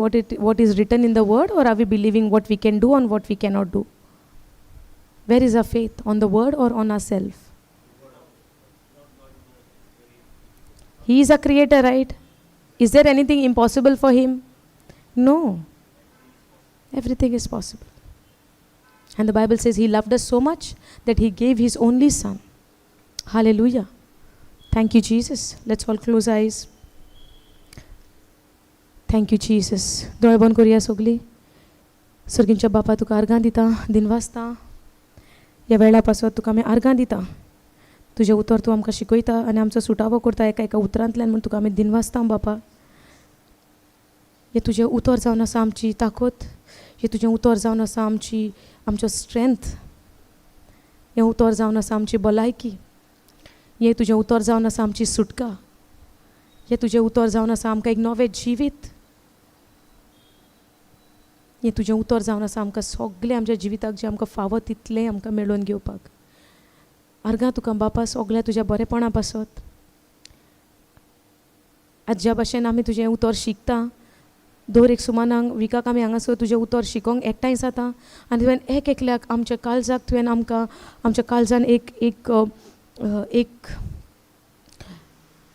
what is written in the word, or are we believing what we can do and what we cannot do? Where is our faith? On the word or on ourselves? He is a creator, right? Is there anything impossible for him? No. Everything is possible. And the Bible says he loved us so much that he gave his only son. Hallelujah. Thank you, Jesus. Let's all close our eyes. Thank you, Jesus. दोळे बंद करूया सगळी. सर्गींच्या बापा तुका अर्गां दिता, दिन वाजता ह्या वेळा पासत तुका आमी अर्गां दिता. तुजें उतर तूं आमकां शिकयता आनी आमचो सुटावो करता एका एका उतरांतल्यान म्हूण तुका आमी दिन वाजता बापा. हे तुजें उतर जावन आसा आमची ताकद, हे तुजें उतर जावन आसा आमचो स्ट्रेंथ, हें उतर जावन आसा आमची भलायकी, हें तुजें उतर जावन आसा आमची सुटका, हें तुजें उतर जावन आसा आमकां एक नवें जिवीत, हें तुजें उतर जावन आसा आमकां सगळें आमच्या जिविताक जें आमकां फावो तितलें आमकां मेळोवन घेवपाक. अर्गां तुका बापा सगळ्या तुज्या बरेपणा पासत. आज ज्या भाशेन आमी तुजें उतर शिकता, दर एक सुमानाक विकाक आमी हांगासर तुजें उतर शिकोंक एकठांय जाता आनी तुवें एक एकल्याक आमच्या काळजाक तुवें आमकां आमच्या काळजान एक एक एक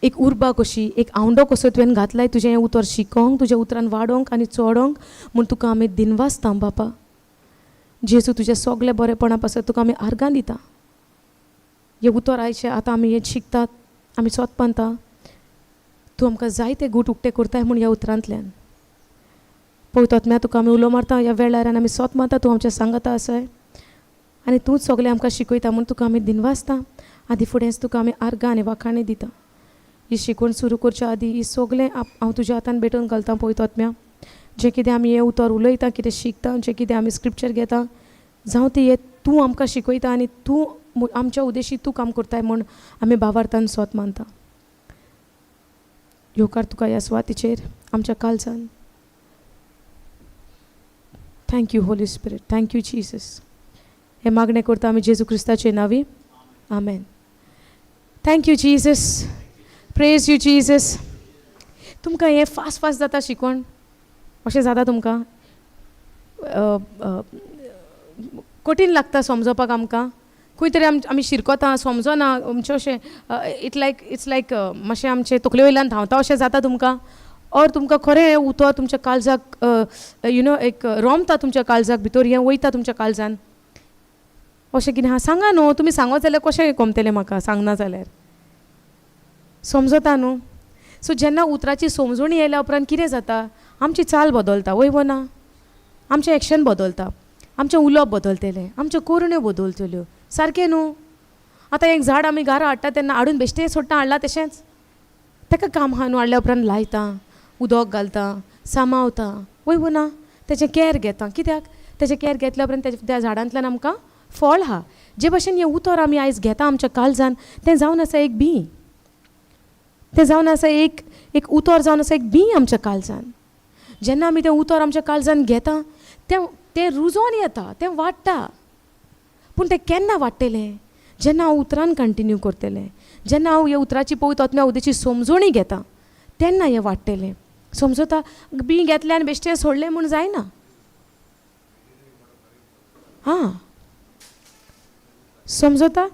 एक उर्बा कशी, एक आवंडो कसो तुवें घातलाय तुजें हें उतर शिकोंक, तुज्या उतरान वाडोंक आनी चोडोंक म्हूण तुका आमी दिनवासता बापा. जेजू तुजें सगळें बरेपणा पासत तुका आमी आर्गां दिता. हें उतर आयचें आतां आमी हें शिकतात, आमी सोंतपांता, तूं आमकां जायते गूट उक्ते करताय म्हूण ह्या उतरांतल्यान. पळयतात तुका आमी उलो मारता ह्या वेळार आनी आमी सोत मारता, तूं आमच्या सांगाता आसाय आनी तूंच सगळें आमकां शिकयता म्हूण तुका आमी दिनवासता. आदी फुडेंच तुका आमी आर्गां आनी वाखाणी दिता. ही शिकवण सुरू करच्या आदी ही सगळें हांव तुज्या हातान भेटून घालता. पळयतात जें कितें आमी हें उतर उलयता, कितें शिकता, जें कितें आमी स्क्रिप्चर घेता, जावं ती हें तूं आमकां शिकयता आनी तूं आमच्या उद्देशी तूं काम करताय म्हूण आमी भावार्थान सोत मानता. योकार तुका ह्या सुवातेचेर आमच्या काळजान. Thank you holy spirit. Thank you Jesus. हे मागणें करता आमी जेजू क्रिस्ताचे नांवी. Amen. Thank you Jesus. Praise you Jesus. तुमकां हें फास्ट फास्ट जाता शिकवण? अशें जाता तुमकां? कठीण लागता समजोवपाक आमकां? खंय तरी आमी शिरकोता, समजना आमचें अशें इट्स लायक मातशें आमचें तकले वयल्यान धांवता अशें जाता तुमकां? और तुमकां खरें हें उतर तुमच्या काळजाक एक रोमता तुमच्या काळजाक भितर, हें वयता तुमच्या काळजान अशें कितें आहा? सांगा न्हू. तुमी सांगत जाल्यार कशें कोमतेलें म्हाका सांगना जाल्यार. समजता न्हू. सो जेन्ना उतराची समजणी येयल्या उपरांत कितें जाता? आमची चाल बदलता, वय वो ना? आमचें एक्शन बदलता, आमचें उलोवप बदलतलें, आमच्यो कोरण्यो बदलतल्यो. सारकें न्हू? आतां एक झाड आमी घरा हाडटा तेन्ना हाडून बेश्टें सोडटा, हाडलां तशेंच? ताका काम आहा न्हू. हाडल्या उपरांत लायता, उदक घालता, सांबाळता, वय वो ना? तेजें कॅर घेता. कित्याक? तेजें कॅर घेतल्या उपरांत त्या झाडांतल्यान आमकां फळ आहा. जे भाशेन हें उतर आमी आयज घेता आमच्या काळजान, तें जावन आसा एक बी. तें जावन आसा एक उतर जावन आसा एक बी आमच्या काळजान. जेन्ना आमी तें उतर आमच्या काळजान घेता तें रुजोन येता, तें वाडटा. पूण तें केन्ना वाडटलें? जेन्ना हांव उतरान कंटिन्यू करतलें, जेन्ना हांव ह्या उतराची पळयत आत्म्या उदेची समजणी घेता तेन्ना हें वाडटलें. समजता? बी घेतलें आनी बेश्टें सोडलें म्हूण जायना. हां, समजता?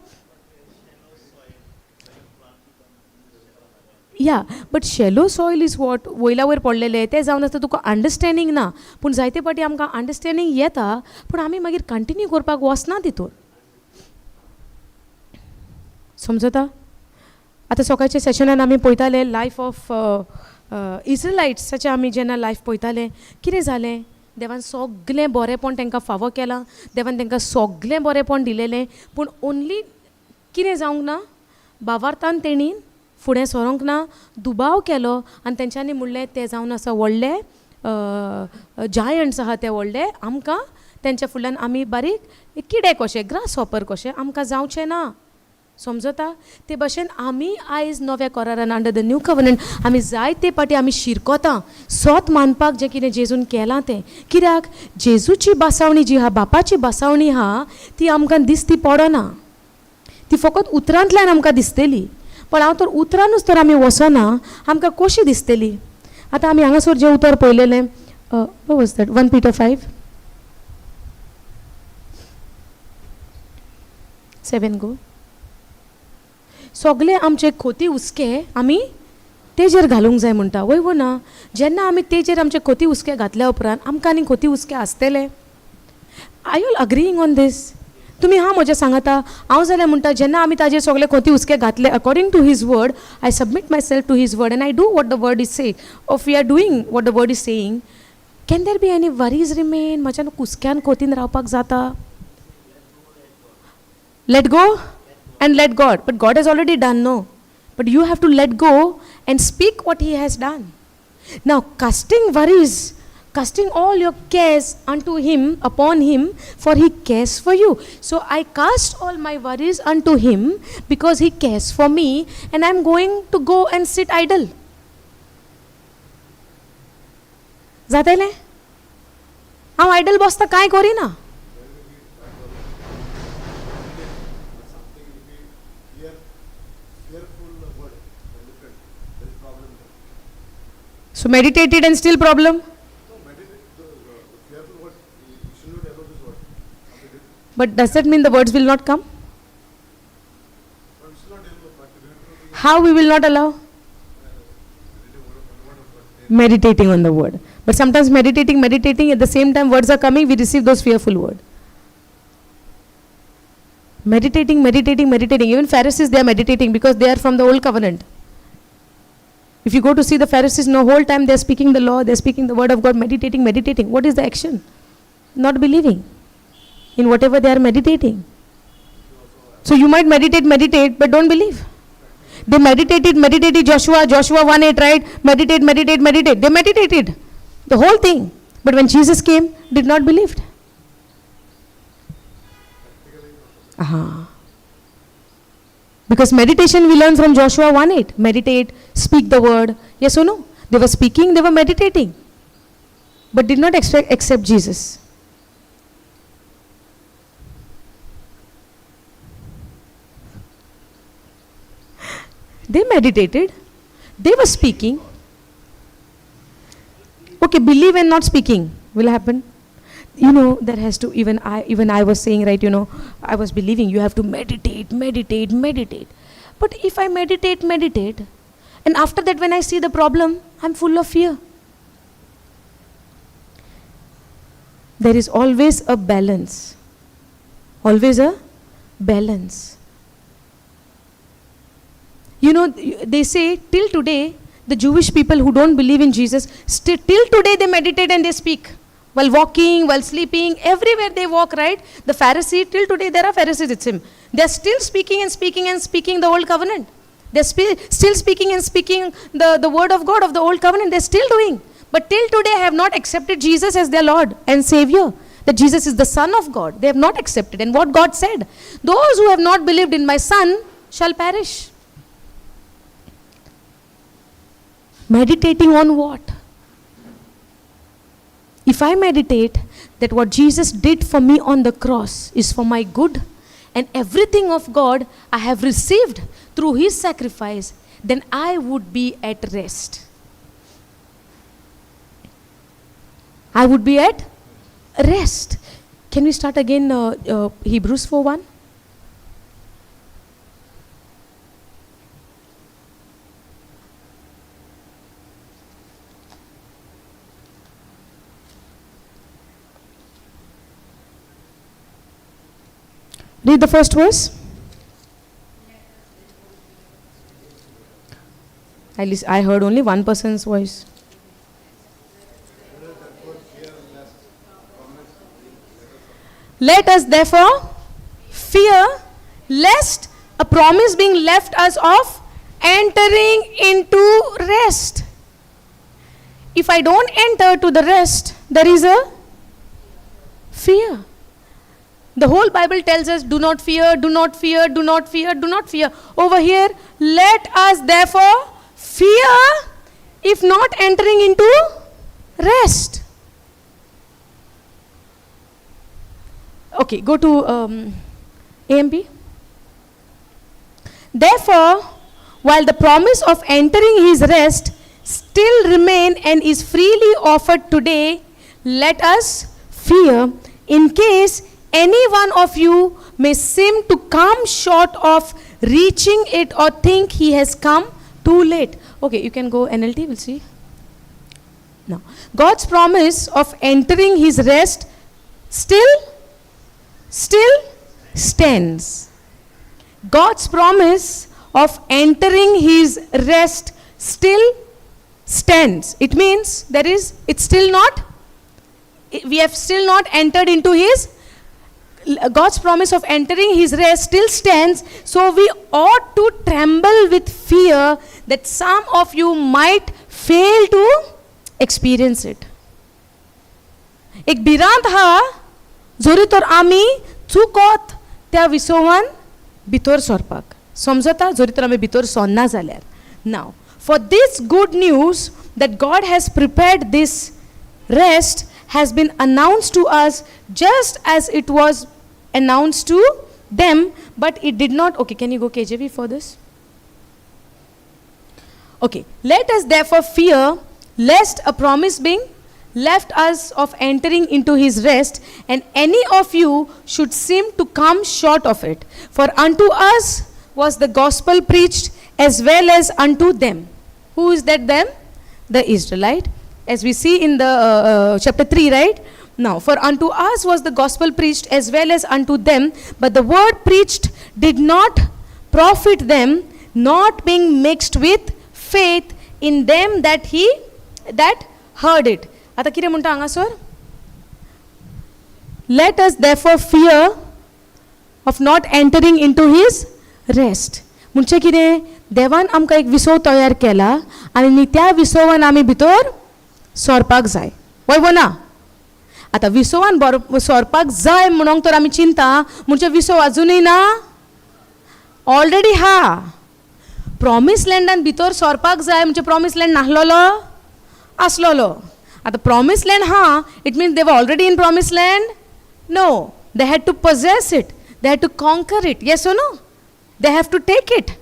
या but shallow soil is what? वयल्या वयर पडलेलें तें जावन आसता तुका अंडरस्टँडींग ना. पूण जायते फावटी आमकां अंडरस्टँडींग येता पूण आमी मागीर कंटिन्यू करपाक वचना तितून. समजता? आतां सकाळच्या सेशनान आमी पळयताले लायफ ऑफ इस्रायलाइट्साचें आमी जेन्ना लायफ पळयतालें, कितें जालें? देवान सगळें बरेंपण तांकां फावो केलां, देवान तांकां सगळें बरेंपण दिलेलें, पूण ओन्ली कितें जावंक ना? भावार्थान तेणीन फुडें सरोंक ना, दुबाव केलो आनी तेंच्यांनी म्हणलें तें जावन आसा व्हडले जायंट्स आहा ते व्हडले, आमकां तेंच्या फुडल्यान आमी बारीक किडे कशे, ग्रास हॉपर कशे आमकां जावचें ना. समजता? ते भाशेन आमी आयज नव्या करारान अंडर द न्यू कवनंट आमी जायते पाटी आमी शिरकोता सोत मानपाक जें कितें जेजून केलां तें. कित्याक? जेजूची बासावणी जी आहा, बापाची बासावणी आहा, ती आमकां दिसती पडना. ती फकत उतरांतल्यान आमकां दिसतली. पण हांव तर उतरानूच तर आमी वचना, आमकां कशी दिसतली? आतां आमी हांगासर जें उतर पळयलेलें, What was that? 1 Peter 5. 7 go. सगळे आमचे खोती हुस्के आमी तेजेर घालूंक जाय म्हणटा वय वो ना. जेन्ना आमी तेजेर आमचे खोती हुस्के घातल्या उपरांत आमकां आनी खोती हुस्के आसतले. आर यू अग्रीइंग ऑन दीस? तुमी हां म्हजें सांगाता. हांव जाल्यार म्हणटा जेन्ना आमी ताजेर सगळे खोती हुस्के घातले according to his word, I submit myself to his word and I do what the word is say of we are doing what the word is saying. Can there be any worries remain? म्हज्यान कुस्क्यान खोतीन रावपाक जाता? Let go and let God. But God has already done, no. But you have to let go and speak what He has done. Now, casting worries, casting all your cares unto Him, upon Him, for He cares for you. So I cast all my worries unto Him because He cares for me, and I'm going to go and sit idle. जातले? हांव idol बसता कांय करिना. So meditated and still problem? But does that mean the words will not come? How we will not allow? Meditating on the word. But sometimes meditating, at the same time words are coming, we receive those fearful words. Meditating. Even Pharisees, they are meditating because they are from the old covenant. If you go to see the Pharisees, no, whole time they are speaking the law, they are speaking the word of God, meditating. What is the action? Not believing in whatever they are meditating. So you might meditate, but don't believe. They meditated Joshua 1:8, right? Meditate. They meditated the whole thing. But when Jesus came, did not believe. Because meditation we learn from Joshua 1:8. Meditate, speak the word. Yes or no? They were speaking, they were meditating. But did not accept Jesus. They meditated. They were speaking. Okay, believe and not speaking will happen. You know, there has to, even I was saying, right, I was believing you have to meditate. But if I meditate, and after that when I see the problem, I'm full of fear. There is always a balance. Always a balance. They say till today, the Jewish people who don't believe in Jesus, till today they meditate and they speak. While walking, while sleeping, everywhere they walk, right? The Pharisee, till today there are Pharisees, it's him. They are still speaking the old covenant. They're still speaking the word of God of the old covenant. They're still doing. But till today have not accepted Jesus as their Lord and Savior. That Jesus is the Son of God. They have not accepted. And what God said, those who have not believed in my Son shall perish. Meditating on what? If I meditate that what Jesus did for me on the cross is for my good and everything of God I have received through His sacrifice, then I would be at rest. I would be at rest. Can we start again Hebrews 4:1? Read the first verse. At least I heard only one person's voice. Let us therefore fear lest a promise being left us of entering into rest. If I don't enter to the rest, there is a fear. The whole Bible tells us, do not fear, do not fear, do not fear, do not fear. Over here, let us therefore fear if not entering into rest. Okay, go to AMP. Therefore, while the promise of entering His rest still remain and is freely offered today, let us fear in case any one of you may seem to come short of reaching it or think he has come too late. Okay, you can go NLT, we'll see. Now, God's promise of entering his rest still stands. God's promise of entering his rest still stands. It means it's still not, we have still not entered into God's promise of entering his rest still stands. So we ought to tremble with fear that some of you might fail to experience it. एक भिरांत हा जोरी तर आमी चुकोत त्या विसोवान भितर सरपाक समजता जोरी तर आमी भितर सरना जाल्यार. Now, for this good news that God has prepared this rest has been announced to us just as it was announced to them, but it did not. Okay, can you go KJV for this? Okay, let us therefore fear lest a promise being left us of entering into his rest, and any of you should seem to come short of it. For unto us was the gospel preached as well as unto them. Who is that them? The Israelite. As we see in the chapter 3, right? Now, for unto us was the gospel preached as well as unto them, but the word preached did not profit them, not being mixed with faith in them that heard it. आता कितें म्हणटा हांगासर? Let us therefore fear of not entering into his rest. म्हणजे कितें? देवान आमकां एक विसव तयार केला आनी त्या विसवान आमी भितर सरपाक जाय. वय ना? आता विसवान सरपाक जाय म्हणून तर आमी चिंता म्हणजे विसव अजूनय ना? ऑलरेडी हा. प्रॉमिस लँडान भितर सरपाक जाय म्हणजे प्रॉमिस लँड नाहलोलो आसलोलो. आता प्रॉमिस लँड हा, it means they were already in promise land? No, they had to possess it, they had to conquer it. Yes or no? They have to take it.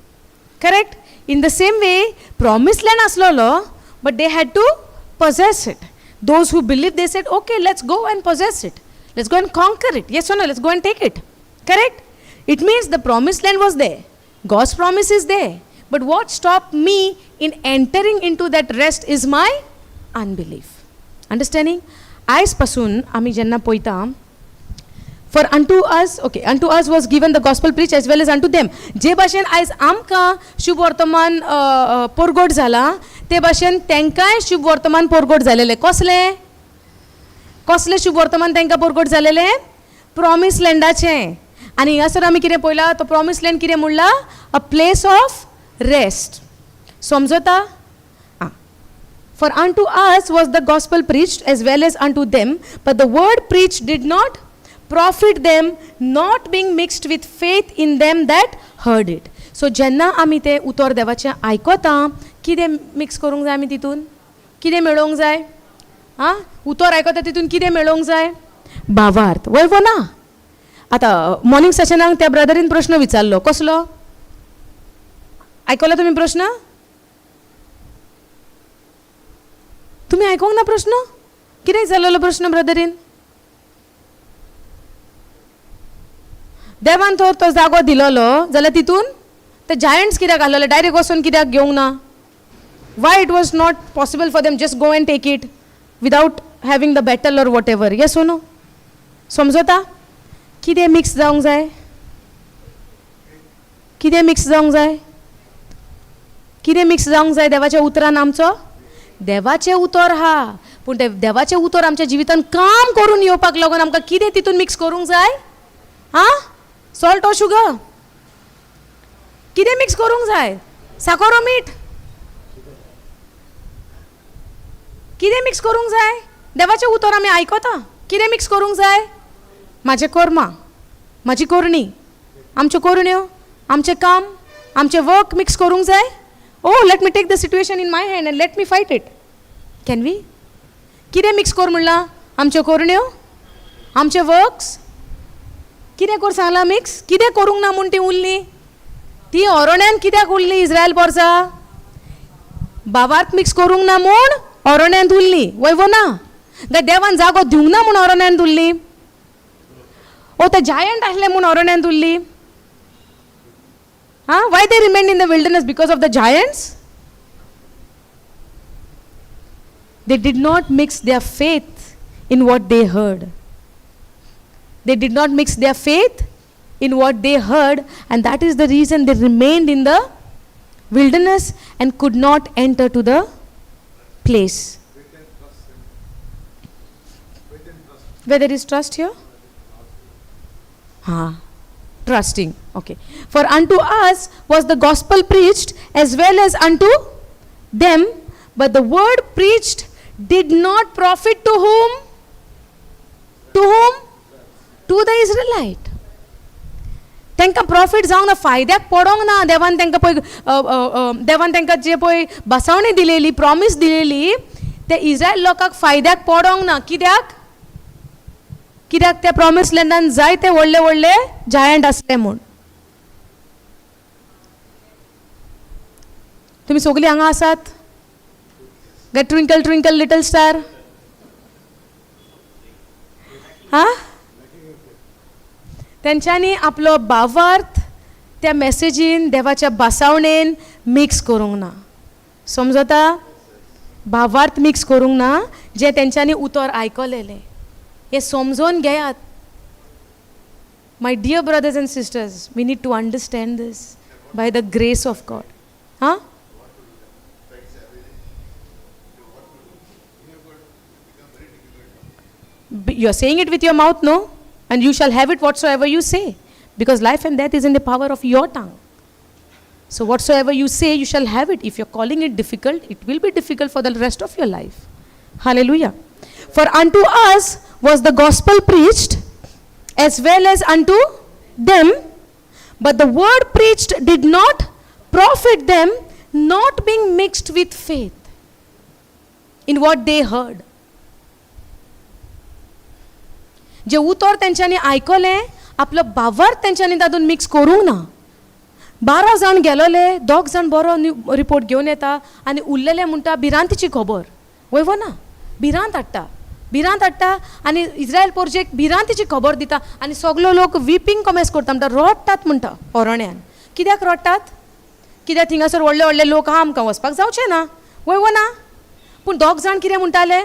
Correct? In the same way, promised land aslolo, but they had to possess it. Those who believed, they said, okay, let's go and possess it. Let's go and conquer it. Yes or no? Let's go and take it. Correct? It means the promised land was there. God's promise is there. But what stopped me in entering into that rest is my unbelief. Understanding? आयजपासून आमी जेन्ना पळयता, for unto us was given the gospel preached as well as unto them. जे भाशेन आयज आमकां शुभ वर्तमान पोरगोट जाला, ते भाशेन तेंकांय शुभ वर्तमान पोरगोट जालेले. कसले शुभ वर्तमान तेंकां पोरगोट जालेले? प्रॉमिस लँडाचें. आनी हिंगासर आमी कितें पळयलां? तो प्रॉमिस लँड कितें म्हणला? A place of rest. समजता? For unto us was the gospel preached as well as unto them, but the word preached did not profit them, not being mixed with faith in them that heard it. So जेन्ना आमी ते उतर देवाचें आयकता, कितें mix करूंक जाय आमी तितून? कितें मेळोवंक जाय? उतर आयकता तितून कितें मेळोवंक जाय? भावार्थ. वय ना? आतां मॉर्निंग सेशनाक त्या ब्रदरीन प्रश्न विचारलो. कसलो? आयकलो तुमी प्रश्न? तुमी आयकोंक ना प्रश्न? कितें विचारलेलो प्रश्न ब्रदरीन? देवान तो जागो दिलोलो जाल्यार तितून ते जायंट्स कित्याक घाललेले? डायरेक्ट वचून कित्याक घेवंक ना? Why it was not possible for them just go and take it without having the battle or whatever? Yes ओ नो? समजता? कितें मिक्स जावंक जाय? कितें मिक्स जावंक जाय? कितें मिक्स जावंक जाय देवाच्या उतरान आमचो? देवाचें उतर हा, पूण ते देवाचें उतर आमच्या जिवितान काम करून येवपाक लागून आमकां कितें तितून मिक्स करूंक जाय? सॉल्ट और शुगर? कितें मिक्स करूंक जाय? साखर और मीठ? कितें मिक्स करूंक जाय? देवाचें उतर आमी आयकता. कितें मिक्स करूंक जाय? म्हाजें कर्मा, म्हाजी कोरणी, आमच्यो कोरण्यो, आमचें काम, आमचें वर्क मिक्स करूंक जाय? Oh, let me take the situation in my hand and let me fight it. Can we? कितें मिक्स कर म्हणलां? आमच्यो कोरण्यो, आमचे वर्क्स. कितें कर सांगलां मिक्स? कितें करूंक ना म्हूण ती उरली? ती हरोण्यान कित्याक उरली इज्रायल पोरसां? बावार्थ मिक्स करूंक ना म्हूण अरण्यान उरली वयव ना काय देवान जागो दिवंक ना म्हूण अरण्यान उरली ओ ते जायंट आसले म्हूण अरण्यान उरली why they remained in the wilderness? Because of the giants? They did not mix their faith in what they heard. They did not mix their faith in what they heard, and that is the reason they remained in the wilderness and could not enter to the place. Where there is trust here? Trusting. Okay. For unto us was the gospel preached as well as unto them, but the word preached did not profit to whom? To whom? To the Israelite. तांकां profit जावंक ना, फायद्याक पडोंक ना. देवान तांकां पळय देवान तांकां जे पळय बसावणी दिलेली, प्रॉमिस दिलेली, ते इस्रायल लोकांक फायद्याक पडोंक ना. कित्याक? कित्याक त्या प्रॉमिस लँडान जायते व्हडले व्हडले जायंट आसले म्हूण. तुमी सगळीं हांगा आसात? Get twinkle twinkle little star. तेंच्यांनी आपलो भावार्थ त्या मेसेजीन, देवाच्या बासावणेन मिक्स करूंक ना. समजता? भावार्थ मिक्स करूंक ना, जे तेंच्यांनी उतर आयकलेलें. हे समजून घेयात. My dear brothers and sisters, we need to understand this by the grace of God. You are saying it with your mouth, no? And you shall have it whatsoever you say, because life and death is in the power of your tongue. So whatsoever you say, you shall have it. If you're calling it difficult, it will be difficult for the rest of your life. Hallelujah. For unto us was the gospel preached as well as unto them, but the word preached did not profit them, not being mixed with faith in what they heard. जे उतर तेंच्यांनी आयकलें, आपलो भावार्थ तेंच्यांनी तातूंत mix करूंक ना. 12 जाण गेलोले, 2 जाण बरो रिपोर्ट घेवन येता आनी उरलेले म्हणटा भिरांतीची खबर. वयव ना, भिरांत हाडटा आनी इस्रायल पोरजेक भिरांतीची खबर दिता आनी सगलो लोक विपींग कमेस करता, म्हणटा रडटात म्हणटा अरण्यान. कित्याक रडटात? कित्याक थिंगासर व्हडले व्हडले लोक आहा, आमकां वचपाक जावचें ना. वयव ना. पूण 2 जाण कितें म्हणटाले?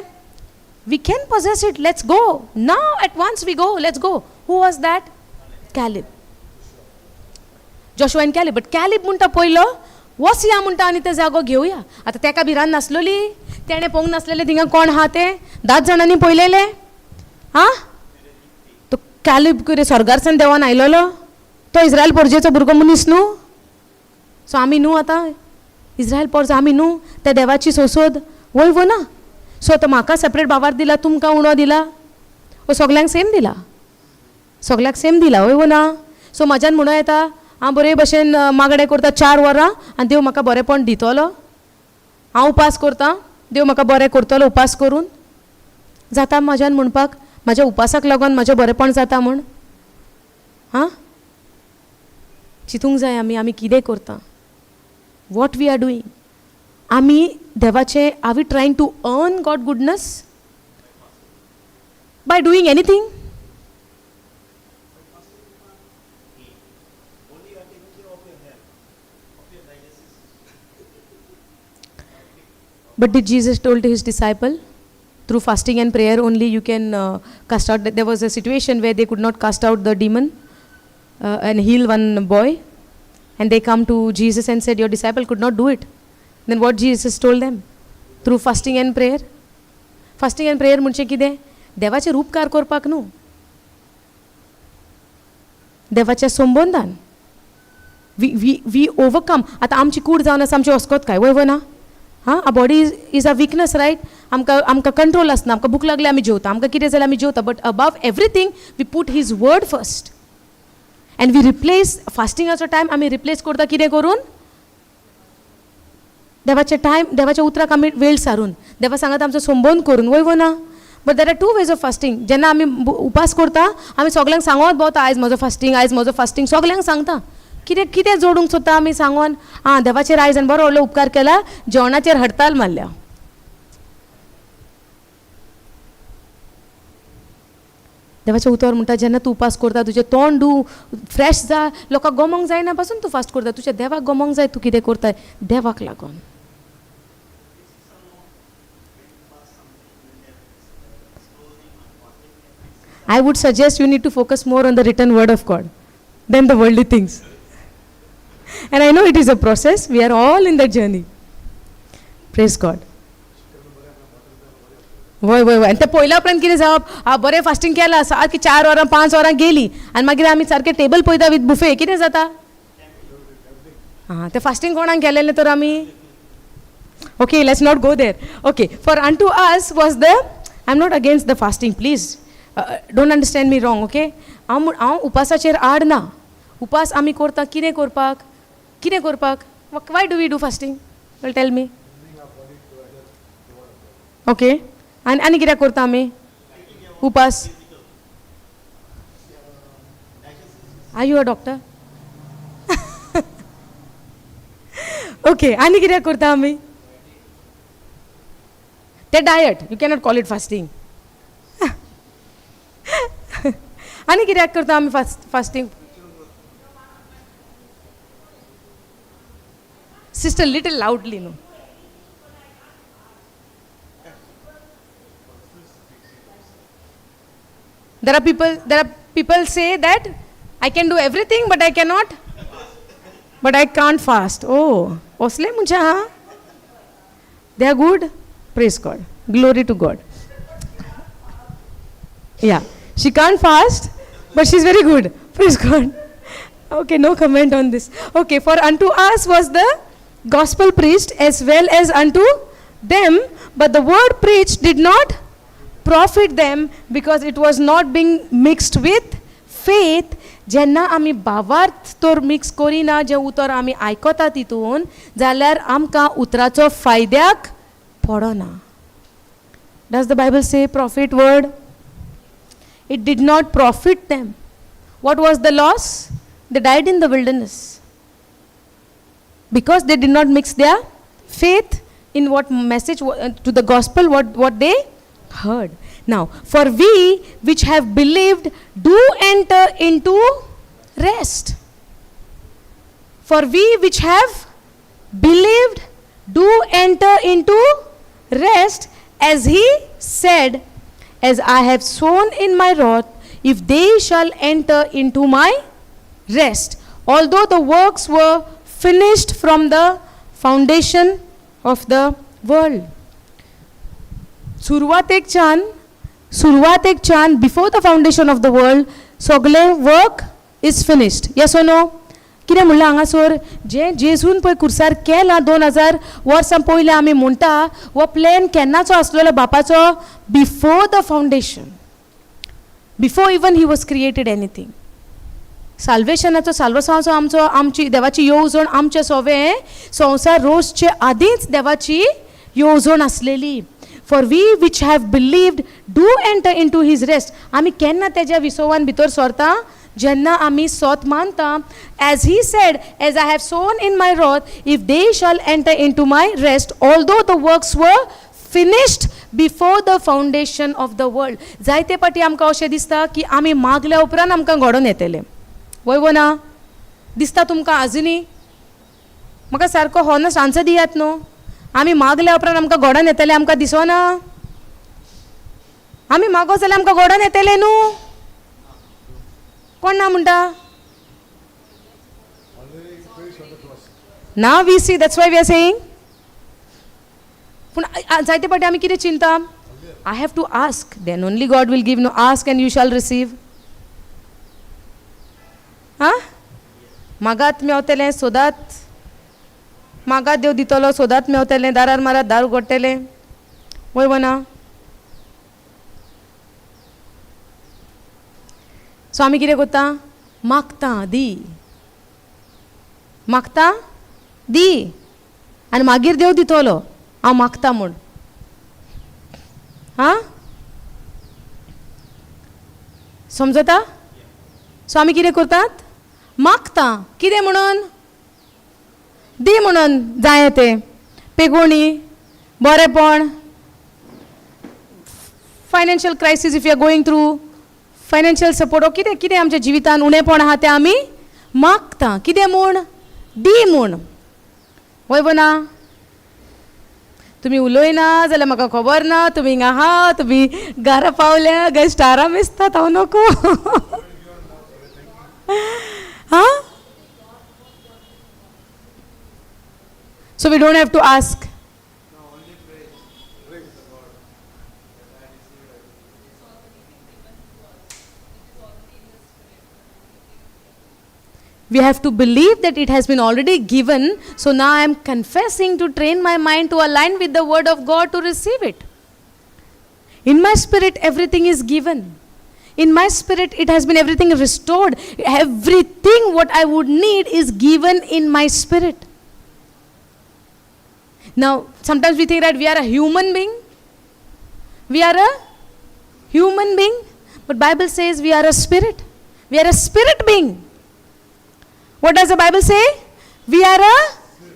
We can possess it, let's go. Now at once we go, let's go. Who was that? Caleb. Joshua and Caleb. But Caleb म्हणटा पयलो वसया म्हणटा आनी ते जागो घेवया. आतां तेका भिरांत नासलोली, तेणें पळोवंक नासलेले थिंगा कोण आहा ते. 10 जाणांनी पळयलेले. तो कॅलिब कितें स्वर्गारसान देवान आयलोलो? तो इस्रायल पोरजेचो भुरगो मनीस न्हू? सो आमी न्हू आतां इस्रायल पोरज आमी न्हू त्या देवाची सोसोद वयव ना. सो तो म्हाका सेपरेट भावार्थ दिला, तुमकां उणो दिला, वो सगल्यांक सेम दिला. सगल्याक सेम दिला, वयव ना. सो म्हाज्यान म्हणो येता, हांव बरे भशेन मागणें करता 4 वरां आनी देव म्हाका बरेपण दितलो. हांव उपास करतां, देव म्हाका बरें करतलो उपास करून. जाता म्हाज्यान म्हणपाक म्हाज्या उपासाक लागून म्हाजें बरेपण जाता म्हूण? चिंतूंक जाय आमी कितें करता, वॉट वी आर डुईंग. आमी देवाचे, are we trying to earn God goodness by doing anything? But did Jesus told to his disciple, through fasting and prayer only you can cast out. There was a situation where they could not cast out the demon and heal one boy, and they come to Jesus and said, your disciple could not do it. Then what Jesus told them? Through fasting and prayer. Fasting and prayer म्हणजे कितें? देवाचे रूपकार करपाक न्हू, देवाच्या संबंधान we overcome. आतां आमची कूड जावन आसा, आमची वस्कोत काय वयव ना. आ body is a weakness, right? आमकां कंट्रोल आसना. आमकां भूक लागली आमी जेवता, आमकां कितें जाल्यार आमी जेवता. But above everything we put his word first and we replace. फास्टिंगाचो टायम आमी रिप्लेस करता कितें करून? देवाचे टायम, देवाच्या उतराक आमी वेळ सारून, देवा सांगात आमचो संबंद करून, वयव ना. But there are 2 ways of fasting. जेन्ना आमी उपास करता, आमी सगल्यांक सांगत भोंवता आयज म्हजो फास्टिंग, आयज म्हजो फास्टिंग, सगल्यांक सांगता. कितें कितें जोडूंक सोदता आमी सांगून देवाचेर आयज बरो व्हडलो उपकार केला जेवणाचेर हडताल मारल्या. देवाचें उतर म्हणटा जेन्ना तूं उपास करता तुजें तोंड फ्रेश जा, लोकांक गमोंक जायना पासून तूं फास्ट करता, तुज्या देवाक गमोंक जाय तूं कितें करता देवाक लागून. I would suggest you need to focus more on the written word of God than the worldly things. And I know it is a process. We are all in that journey. Praise God. वय वय वय. आणि ते पयल्या उपरांत कितें जावप बरें फास्टींग केलां सारकी 4 वरां 5 वरां गेलीं आनी मागीर आमी सारके टेबल पळयता विथ बुफे कितें जाता. ते फास्टींग कोणाक केलेलें तर आमी okay let's not go there. Okay for unto us was the I am not against the fasting please don't understand me wrong. Okay हांव उपासाचेर आड ना. उपास आमी करता कितें करपाक why do we do fasting will tell me. Okay आनी कित्याक करता आमी उपास. Are you a doctor. Okay आनी कित्याक करता आमी ते diet you cannot call it fasting. आनी कित्याक करता आमी fasting. Sister little loudly no. There are people say that I can do everything but I can't fast. Oh, osle muncha ha. They are good. Praise God. Glory to God. Yeah, she can't fast but she's very good. Praise God. Okay, no comment on this. Okay, for unto us was the gospel preached as well as unto them, but the word preached did not profit them because it was not being mixed with faith. जेन्ना आमी भावार्थ तर mix करिना जे उतर आमी आयकता तितून जाल्यार आमकां उतराचो फायद्याक पडना. Does the Bible say profit word? It did not profit them. What was the loss? They died in the wilderness because they did not mix their faith in what message to the gospel what they heard. Now, for we which have believed do enter into rest. For we which have believed do enter into rest, as he said, as I have sown in my wrath, if they shall enter into my rest, although the works were finished from the foundation of the world. सुरवात एक चान before the foundation of the world सगळे work is finished. Yes or no. कितें म्हणलां हांगासर जें जेजून पळय कुर्सार केलां 2000 वर्सां पयलीं आमी म्हणटा हो प्लॅन केन्नाचो आसलेलो बापाचो before the foundation, before even he was created anything. साल्वेशनाचो साल्वसांचो आमची देवाची येवजण आमचे सगळे संवसार रोसचे आदींच देवाची येवजण आसलेली. For we which have believed do enter into his rest. आमी केन्ना तेज्या विसवान भितर सरता जेन्ना आमी सोत मानता. As he said, as I have sown in my wrath, if they shall enter into my rest, although the works were finished before the foundation of the world. जायते पाटी आमकां अशें दिसता की आमी मागल्या उपरांत आमकां घडोवन येतलें. वय ना दिसता तुमकां आजुनी. म्हाका सारको हॉनस्ट आन्सर दियात न्हू. आमी मागल्या उपरांत आमकां घोडोन येतलें आमकां दिसना. आमी मागो जाल्यार आमकां घोडोन येतलें न्हू. कोण ना म्हणटा. ना we see that's why we are saying. पूण जायते फावटी आमी कितें चिंता I have to ask then only God will give. No ask and you shall receive. मागात मेवतलें सोदात मागात देव दितलो सोदात मेवतलें. दारार मारात दार उगडटलें. वय वना. सो आमी कितें करता मागता दी आनी मागीर देव दितलो. हांव मागता म्हूण. समजता. सो आमी कितें करतात मागता कितें म्हणून? दी म्हणून जाय तें. पेगोणी, बरेपण, financial crisis if you are going through, financial support, कितें कितें आमच्या जिवितान उणेपण आहा तें आमी मागता. कितें म्हूण? दी म्हूण. वय ना? तुमी उलयना जाल्यार म्हाका खबर ना. तुमी हिंगा आहा, तुमी घरा पावल्या, गेस्टारां मेजतात, हांव नको. हां? So we don't have to ask. We have to believe that it has been already given. So now I am confessing to train my mind to align with the word of God to receive it. In my spirit, everything is given. In my spirit, it has been everything restored. Everything what I would need is given in my spirit. Now, sometimes we think that we are a human being. We are a human being. But Bible says we are a spirit. We are a spirit being. What does the Bible say? We are a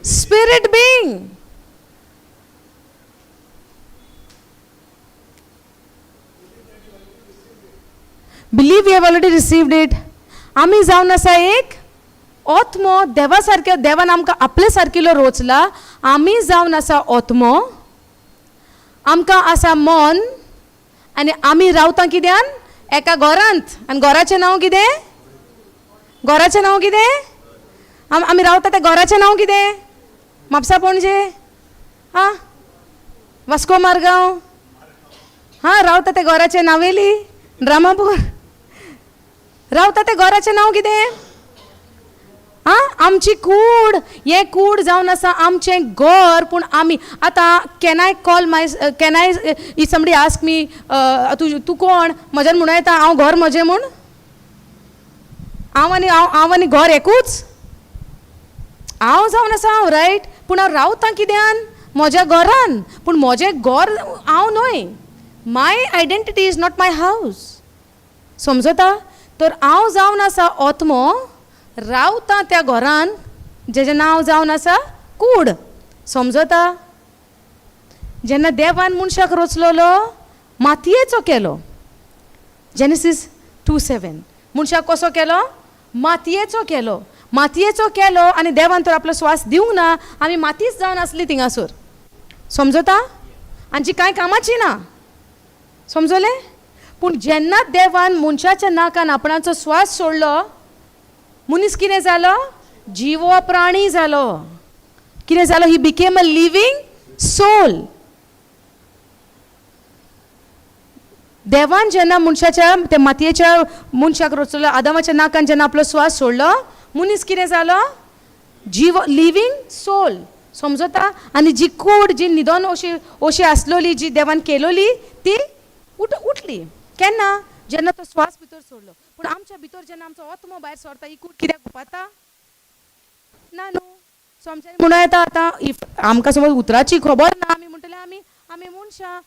spirit being. Believe we have already received it. आम्ही जाऊन असा एक आत्मो देवासारख्या देवान आमकां आपले सारकिलो रोचला. आमी जावन आसा आत्मो, आमकां आसा मन, आनी आमी रावता कित्यान? एका घरांत. आनी घराचें नांव कितें? घराचें नांव कितें? आमी रावता त्या घराचें नांव कितें? म्हापसा पणजे, हां, वास्को मारगांव, हां, रावता त्या घराचें नावेली, ड्रामापूर, रावता त्या घराचें नांव कितें? हां, आमची कूड. हें कूड जावन आसा आमचें घर. पूण आमी आतां can I call my, can I if somebody ask me, तूं कोण? म्हज्यान म्हणूं येता हांव घर म्हजें म्हूण? हांव आनी घर एकूच? हांव जावन आसा हांव रायट, पूण हांव रावता कित्यान? म्हज्या घरान. पूण म्हजें घर हांव न्हय. My identity is not my हावस. समजता? तर हांव जावन आसा आत्मो, रावता त्या घरान जेजें नांव जावन आसा कूड. समजता? जेन्ना देवान मनशाक रचलेलो मातयेचो केलो, जेनेसीस 2:7, मनशाक कसो केलो? मातयेचो केलो. मातयेचो केलो आनी देवान तर आपलो स्वास दिवंक ना. आमी मातीच जावन आसली थिंगासर. समजता? आमची कांय कामाची ना. समजले? पूण जेन्ना देवान मनशाच्या नाकान आपणाचो स्वास सोडलो, मनीस कितें जालो? जिवो प्राणी जालो. कितें जालो? He became a living soul. देवान जेन्ना मनशाच्या त्या मातयेच्या मनशाक रचलो, आदामाच्या नाकान जेन्ना आपलो स्वास सोडलो, मनीस कितें जालो? जीव, लिव्हिंग सोल. समजता? आनी जी कूड, जी न्हिदोन अशी आसलोली, जी देवान केलोली, ती उठली. केन्ना? जेन्ना तो स्वास भितर सोडलो. पूण आमच्या भितर जेन्ना आमचो आत्मो भायर सरता, ही कूड कित्याक गुपाता? ना न्हू. सो आमच्यानी म्हणूं येता आतां, इफ आमकां समज उतराची खबर ना, आमी म्हणटले आमी मनशां,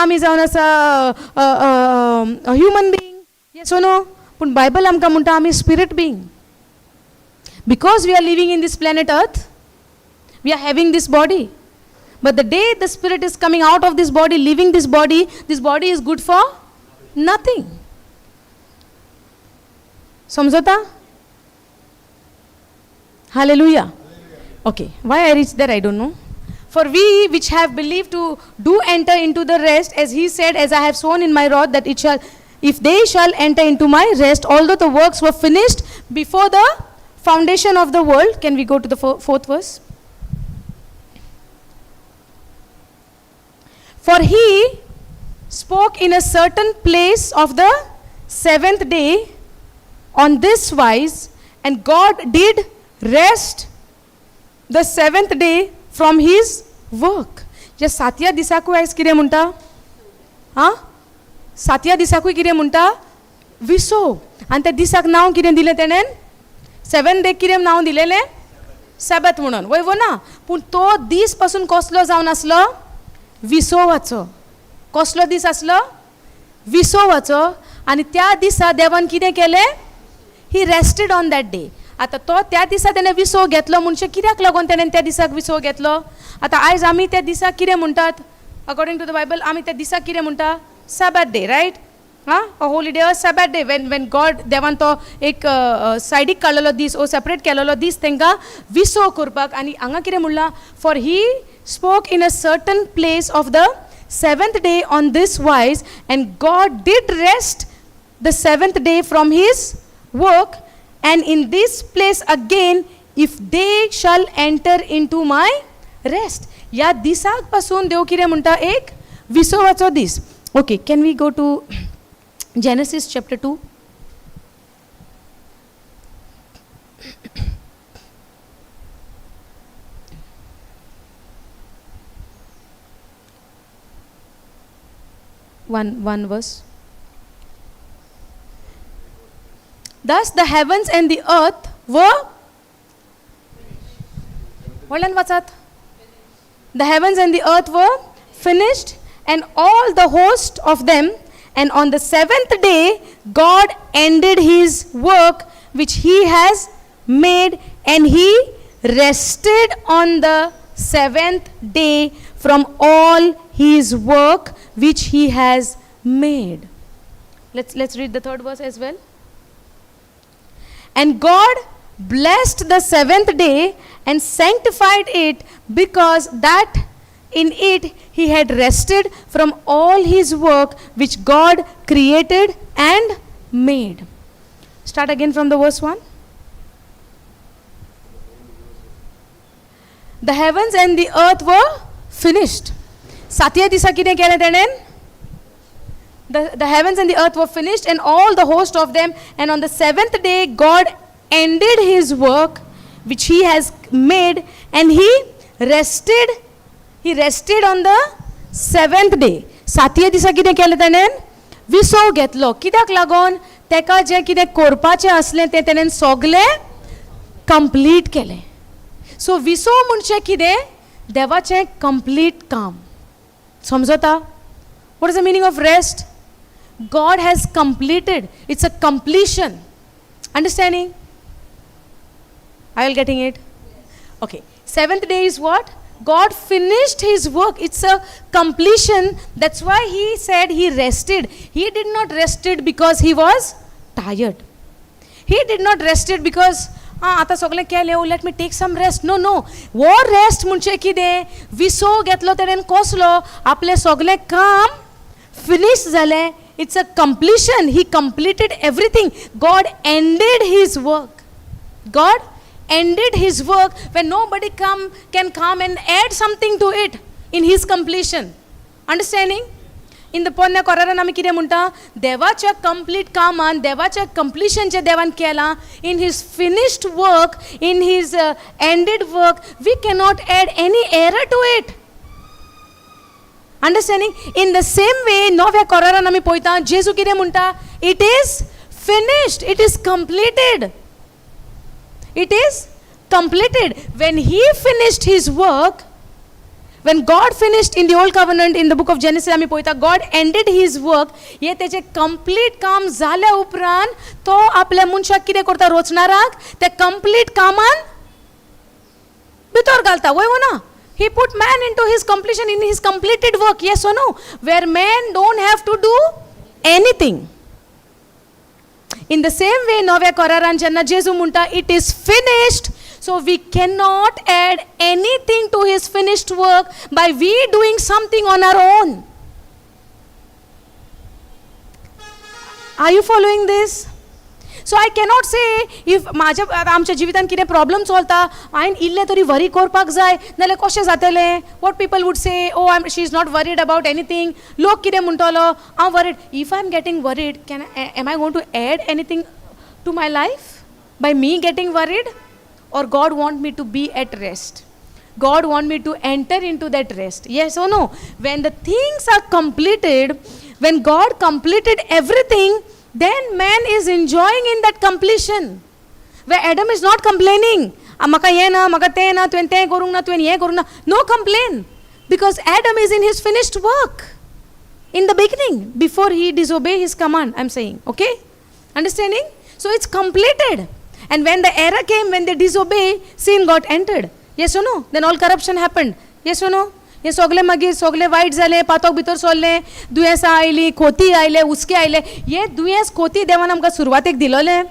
आमी जावन आसा ह्युमन बीइंग. येस ओ नो? पूण बायबल आमकां म्हणटा आमी spirit being. Because we are living in this planet Earth, we are having this body. But the day the spirit is coming out of this body, living this body is good for nothing. समजता? Hallelujah. Okay, why I reached there I don't know. For we which have believed to do enter into the rest, as he said, as I have sworn in my wrath that it shall, if they shall enter into my rest, although the works were finished before the foundation of the world. Can we go to the fourth verse? For he spoke in a certain place of the seventh day on this wise, and God did rest the seventh day from his work. जे सातव्या दिसाकूय आयज कितें म्हणटा? हां, सातव्या दिसाकूय कितें म्हणटा? विसव. आनी त्या दिसाक नांव कितें दिलें तेणेन? 7th डे कितें नांव दिलेलें? सॅबत म्हणून. वय ना? पूण तो दीस पासून कसलो जावन आसलो? विसवाचो. कसलो दीस आसलो? विसवाचो. आनी त्या दिसा देवान कितें केलें? ही रेस्टेड ऑन दॅट डे. आतां तो त्या दिसा ताणें विसव घेतलो म्हणचे कित्याक लागून ताणें त्या दिसाक विसव घेतलो. आतां आयज आमी त्या दिसाक कितें म्हणटात अकॉर्डिंग टू द बायबल आमी त्या दिसाक कितें म्हणटा Sabbath day right. A holy day a Sabbath day when God देवान तो एक सायडीक काडलेलो दीस ओ सेपरेट केलेलो दीस तांकां विसव करपाक. आनी हांगा कितें म्हणलां for he spoke in a certain place of the seventh day on this wise, and God did rest the seventh day from his work, and in this place again, if they shall enter into my rest. या दिसाक पासून देव कितें म्हणटा एक विसवाचो दीस. Okay, can we go to Genesis chapter 2. One verse. Thus the heavens and the earth were Walan vatsat. The heavens and the earth were finished, and all the host of them. And on the seventh day God ended his work which he has made, and he rested on the seventh day from all his work which he has made. Let's read the third verse as well. And God blessed the seventh day and sanctified it, because that in it he had rested from all his work which God created and made. Start again from the verse 1. The heavens and the earth were finished. सातव्या दिसा कितें केलें तेणेन the heavens and the earth were finished, and all the host of them. And on the seventh day God ended his work which he has made, and he rested on the seventh day. सातव्या दिसा कितें केलें तेणेन विसव घेतलो. कित्याक लागून तेका जें कितें करपाचें आसलें तें तेणेन सगलें कंप्लीट केलें. सो विसव म्हणचें कितें देवाचें कंप्लीट काम. समजता? What is the meaning of rest? God has completed. It's a completion. Understanding? Are you getting it? Okay. Seventh day is what? God finished his work. It's a completion. That's why he said he rested. He did not rested because he was tired. He did not rested because आता सगळें केलें let me take some rest. No वो rest म्हणजे कितें विसव घेतलो तेणेन कसलो आपलें सगळें काम फिनिश जालें. It's a completion. He completed everything. God ended his work. God ended his work when nobody can come and add something to it in his completion. Understanding? In the पोन्ने कोरारान आमी कितें म्हणटा देवाच्या कंप्लीट कामान देवाच्या completion जें देवान केलां in his finished work in his ended work we cannot add any error to it. Understanding? In the same way नव्या कोरारान आमी पळयता जेजू कितें म्हणटा it is finished. It is completed. It is completed. When he finished his work, when God finished in the old covenant in the book of Genesis आमी पळयता God ended his work. हे तेजें कंप्लीट काम जाल्या उपरांत तो आपल्या मनशाक कितें करता रोचणाराक ते कंप्लीट कामान भितर घालता. वय ना he put man into his completion in his completed work. Yes or no? Where man don't have to do anything. In the same way नव्या कोरारान जेन्ना जेजू म्हणटा it is finished, so we cannot add anything to his finished work by we doing something on our own. Are you following this? So I cannot say if माझ्या आमच्या जिवितान कितें problem चलता हांवें इल्लें तरी worry करपाक जाय नाल्यार कशें जातलें. What people would say oh she is not worried about anything. लोक कितें म्हणटलो हांव worried. If I am getting worried can am I going to add anything to my life by me getting worried? Or God want me to be at rest? God want me to enter into that rest? Yes or no? When the things are completed, when God completed everything, then man is enjoying in that completion. Where Adam is not complaining. Maka ye na, maka te na, tuen te korung na, tuen ye korung na. No complain. Because Adam is in his finished work. In the beginning, before he disobey his command, I'm saying. Okay? Understanding? So it's completed. And when the error came, when they disobey, sin got entered. Yes or no? Then all corruption happened. Yes or no? हे सगळे मागीर सगळे वायट जाले, पातोक भितर सरले, दुयेंसां आयलीं, खोती आयले, उस्के आयले. हे दुयेंस खोती देवान आमकां सुरवातेक दिलोलें.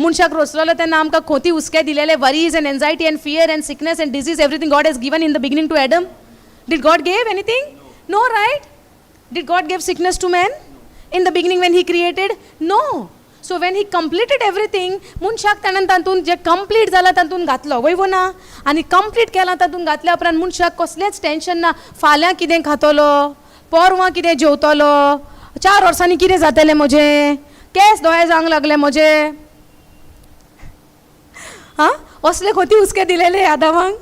मनशाक रोसलोलो तेन्ना आमकां खोती उस्के दिलेले, worries and anxiety and fear and sickness and disease, everything God has given in the beginning to Adam. Did God give anything? No, right? Did God give sickness to man in the beginning when he created? No. So when he completed everything, मनशाक ताणें तातूंत जे complete जाला तातूंत घातलो, वयवो ना? आनी complete केलां तातूंत घातल्या उपरांत मनशाक कसलेंच टेन्शन ना. फाल्यां कितें खातलो, परवां कितें जेवतलो, 4 वर्सांनी कितें जातलें म्हजें, केस दोळे जावंक लागले म्हजे. हां, असले खोती हुस्के दिलेले आदामांक.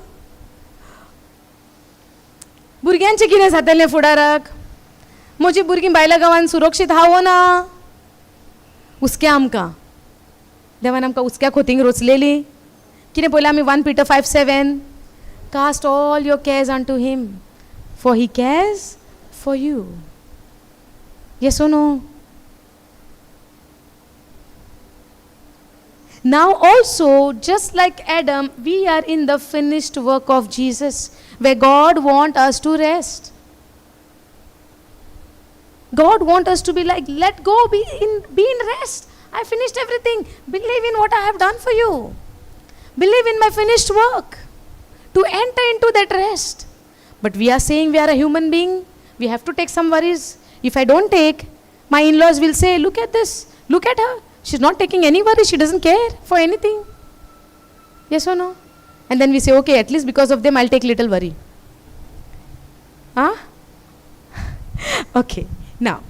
भुरग्यांचें कितें जातलें फुडाराक, म्हजीं भुरगीं भायल्या गांवांत सुरक्षीत आहा ना? उस्के आमकां देवान आमकां उस्क्या खोतींक रोचलेली. कितें पयलें आमी 1 Peter 5:7, cast all your cares on to him for he cares for you. Yes ओ no? Now also, just like Adam, we are in the finished work of Jesus, where God wants us to rest. God wants us to be like, let go, be in rest. I finished everything. Believe in what I have done for you. Believe in my finished work to enter into that rest. But we are saying we are a human being. We have to take some worries. If I don't take, my in-laws will say, look at this, look at her. She's not taking any worry. She doesn't care for anything. Yes or no? And then we say, okay, at least because of them, I'll take little worry. Huh? Okay. Now,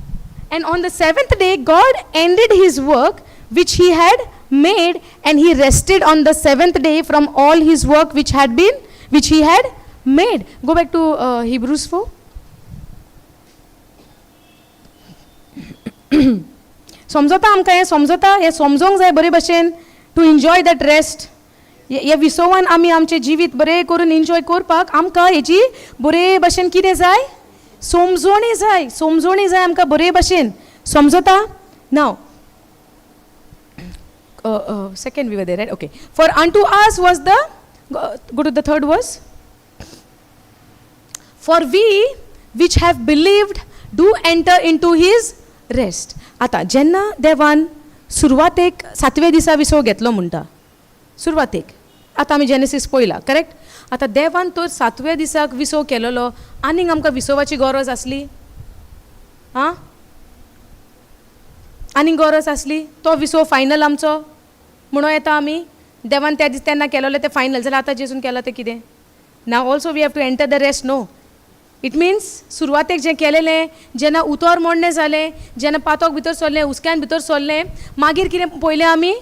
and on the 7th day, God ended his work which he had made, and he rested on the 7th day from all his work which he had made. Go back to Hebrews 4. समजता आमकां हें समजता, हें समजोंक जाय बरे भशेन to enjoy that rest. हे विसवान आमी आमचें जिवीत बरें करून एन्जॉय करपाक आमकां हेजी बरे भशेन कितें जाय, समजोणी जाय आमकां बरे भशेन. समजता? नाव second we were there, right? Okay. For unto us was the, go to the 3rd verse. For we which have believed do enter into his rest. आता जेन्ना देवान सुरवातेक 7व्या दिसा विसव घेतलो म्हणटा, सुरवातेक आतां आमी जेनेसीस पळयला, करेक्ट? आतां देवान तो 7व्या दिसाक विसव केलेलो, आनीक आमकां विसवाची गरज आसली? आं, आनीक गरज आसली? तो विसव फायनल आमचो म्हणून येता आमी, देवान त्या दीस तेन्ना केलेलें तें फायनल, जाल्यार आतां जेजून केलां तें कितें? Now also we have to enter the rest. No, it means सुरवातेक जें केलेलें, जेन्ना उतर मोडणें जालें, जेन्ना पातोक भितर सरलें, उस्क्यान भितर सरलें, मागीर कितें पळयलें आमी?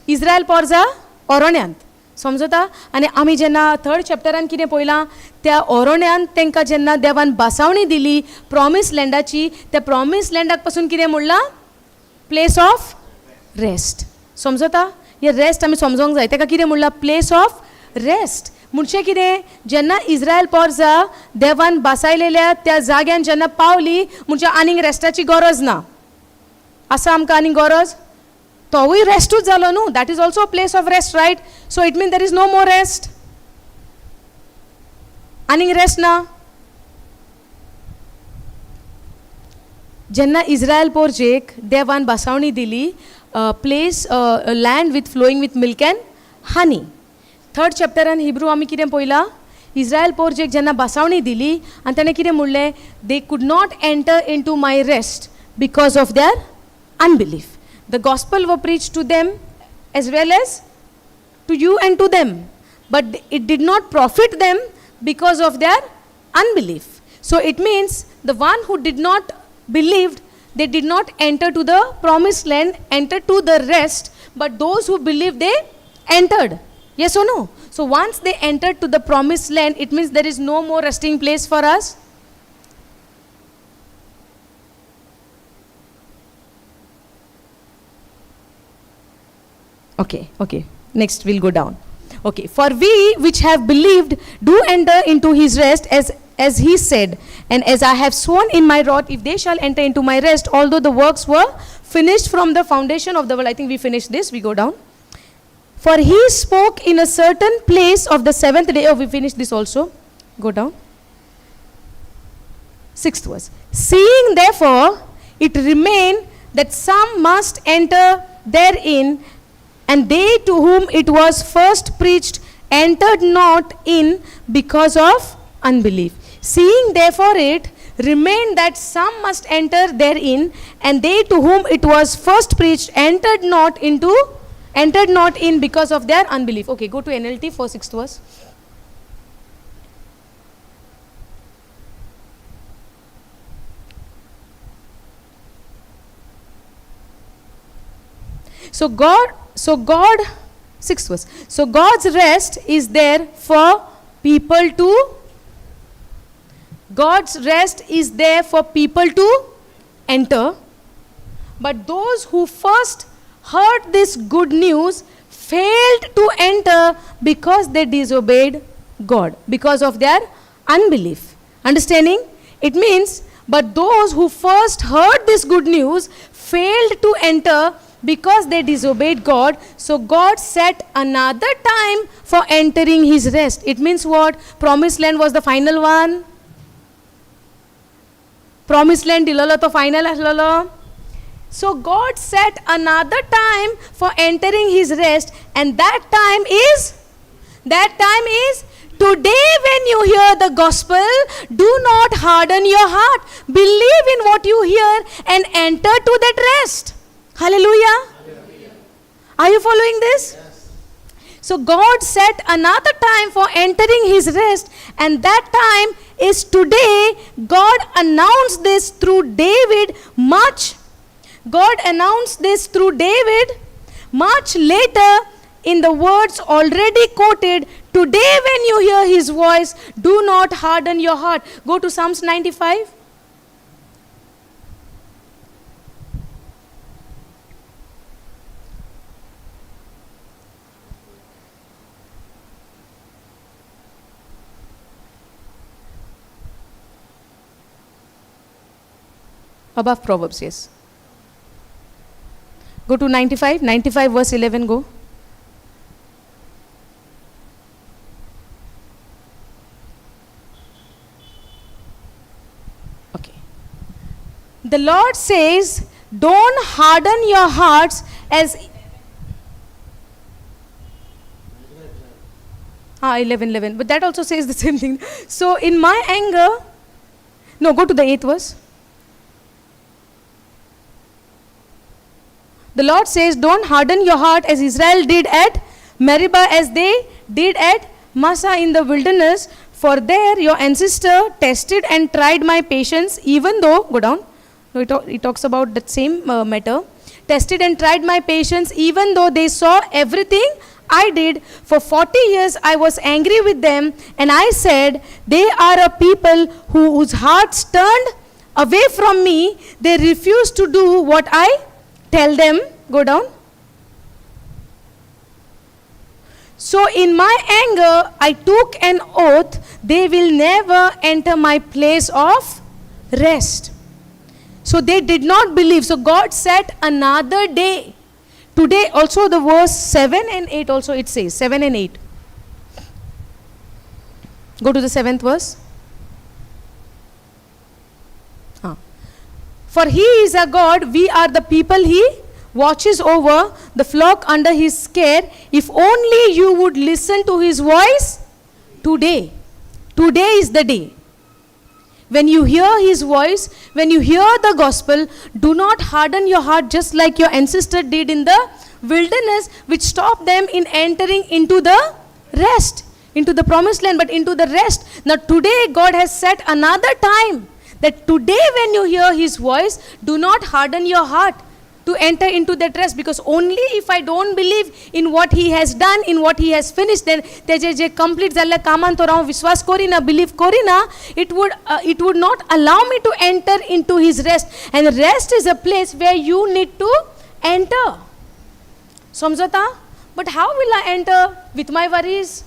इज्रायल पोरजा ओरोण्यांत. समजता? आनी आमी जेन्ना 3rd चॅप्टरान कितें पळयलां, त्या ओरोण्यांत तांकां जेन्ना देवान बासावणी दिली प्रॉमीस लँडाची, त्या प्रॉमीस लँडाक पासून कितें म्हणलां? Place of rest. समजता? हे रेस्ट आमी समजोंक जाय. ताका कितें म्हणलां? Place of rest. म्हणचें कितें? जेन्ना इज्रायल पोरजा देवान बासायलेल्या त्या जाग्यान जेन्ना पावली, म्हणजे आनीक रेस्टाची गरज ना. आसा आमकां आनीक गरज? तोवूय रेस्टूच जालो न्हू. That is also place of rest, right? So it mean there is no more rest. आनीक रेस्ट ना. जेन्ना इज्रायल पोरजेक देवान बासावणी दिली, place land with flowing with milk and honey. 3rd चॅप्टरान हिब्रू आमी कितें पळयलां? इज्रायल पोरजेक जेन्ना बासावणी दिली आनी ताणें कितें म्हणलें? They could not enter in to my rest because of their unbelief. The gospel were preach to them as well as to you and to them, but it did not profit them because of their unbelief. So it means the one who did not believed, they did not enter to the promised land, enter to the rest, but those who believed, they entered. Yes or no? So once they entered to the promised land, it means there is no more resting place for us. Okay, next we'll go down. Okay, for we which have believed do enter into his rest, as he said, and as I have sworn in my wrath, if they shall enter into my rest, although the works were finished from the foundation of the world. I think we finished this. We go down. For he spoke in a certain place of the seventh day. Oh, we finished this also. Go down. 6th verse. Seeing therefore it remained that some must enter therein, and they to whom it was first preached entered not in because of unbelief. Seeing therefore it remained that some must enter therein, and they to whom it was first preached entered not in because of their unbelief. Okay, go to NLT for 6th verse. So God, 6th verse. So God's rest is there for people to, God's rest is there for people to enter. But those who first heard this good news failed to enter because they disobeyed God, because of their unbelief. Understanding? It means, but those who first heard this good news failed to enter because they disobeyed God. So God set another time for entering his rest. It means what? Promised land was the final one. Promised land dilala to final aslala. So God set another time for entering his rest, and that time is today. When you hear the gospel, do not harden your heart. Believe in what you hear and enter to that rest. Hallelujah. Are you following this? Yes. So God set another time for entering his rest, and that time is today. God announced this through David much later in the words already quoted. Today when you hear his voice, do not harden your heart. Go to Psalms 95. Above Proverbs, yes. Go to 95 verse 11, go. Okay. The Lord says, don't harden your hearts as... 11. But that also says the same thing. So in my anger... No, go to the 8th verse. The Lord says, don't harden your heart as Israel did at Meribah, as they did at Massah in the wilderness. For there your ancestor tested and tried my patience, even though, go down, it talks about that same matter. Tested and tried my patience, even though they saw everything I did. For 40 years I was angry with them, and I said, they are a people whose hearts turned away from me. They refuse to do what I tell them. Go down. So in my anger I took an oath, they will never enter my place of rest. So they did not believe. So God set another day. Today also the verse 7 and 8 also it says, 7 and 8. Go to the 7th verse. For he is a God, we are the people he watches over, the flock under his care. If only you would listen to his voice today. Today is the day. When you hear his voice, when you hear the gospel, do not harden your heart just like your ancestor did in the wilderness, which stopped them in entering into the rest, into the promised land, but into the rest. Now today God has set another time, that today when you hear his voice, do not harden your heart to enter into that rest, because only if I don't believe in what he has done, in what he has finished, then je complete zalla kaman to rahu viswas korina, believe korina, it would not allow me to enter into his rest. And rest is a place where you need to enter. Samjata? But how will I enter? With my worries,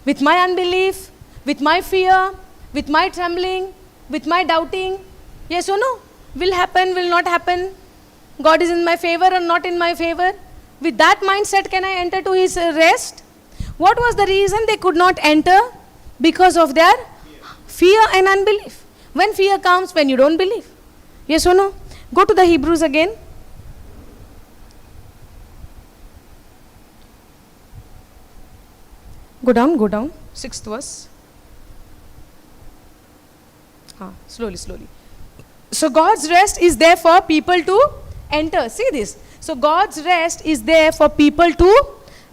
with my unbelief, with my fear, with my trembling, with my doubting? Yes or no? Will happen, will not happen? God is in my favor or not in my favor? With that mindset, can I enter to his rest? What was the reason they could not enter? Because of their fear and unbelief. When fear comes, when you don't believe. Yes or no? Go to the Hebrews again. Go down. 6th verse. Slowly. So God's rest is there for people to enter. See this. So God's rest is there for people to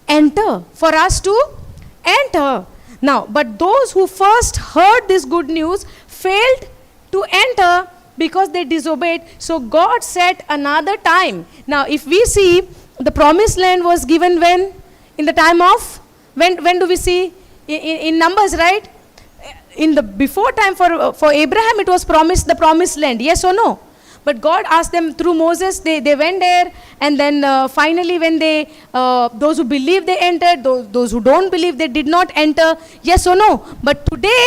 enter. For us to enter. Now, but those who first heard this good news failed to enter because they disobeyed. So God set another time. Now, if we see, the promised land was given when? In the time of? When do we see? In Numbers, right? In the before time for Abraham, it was promised, the promised land. Yes or no? But God asked them through Moses, they went there, and then finally when those who believe they entered, those who don't believe they did not enter. Yes or no? But today,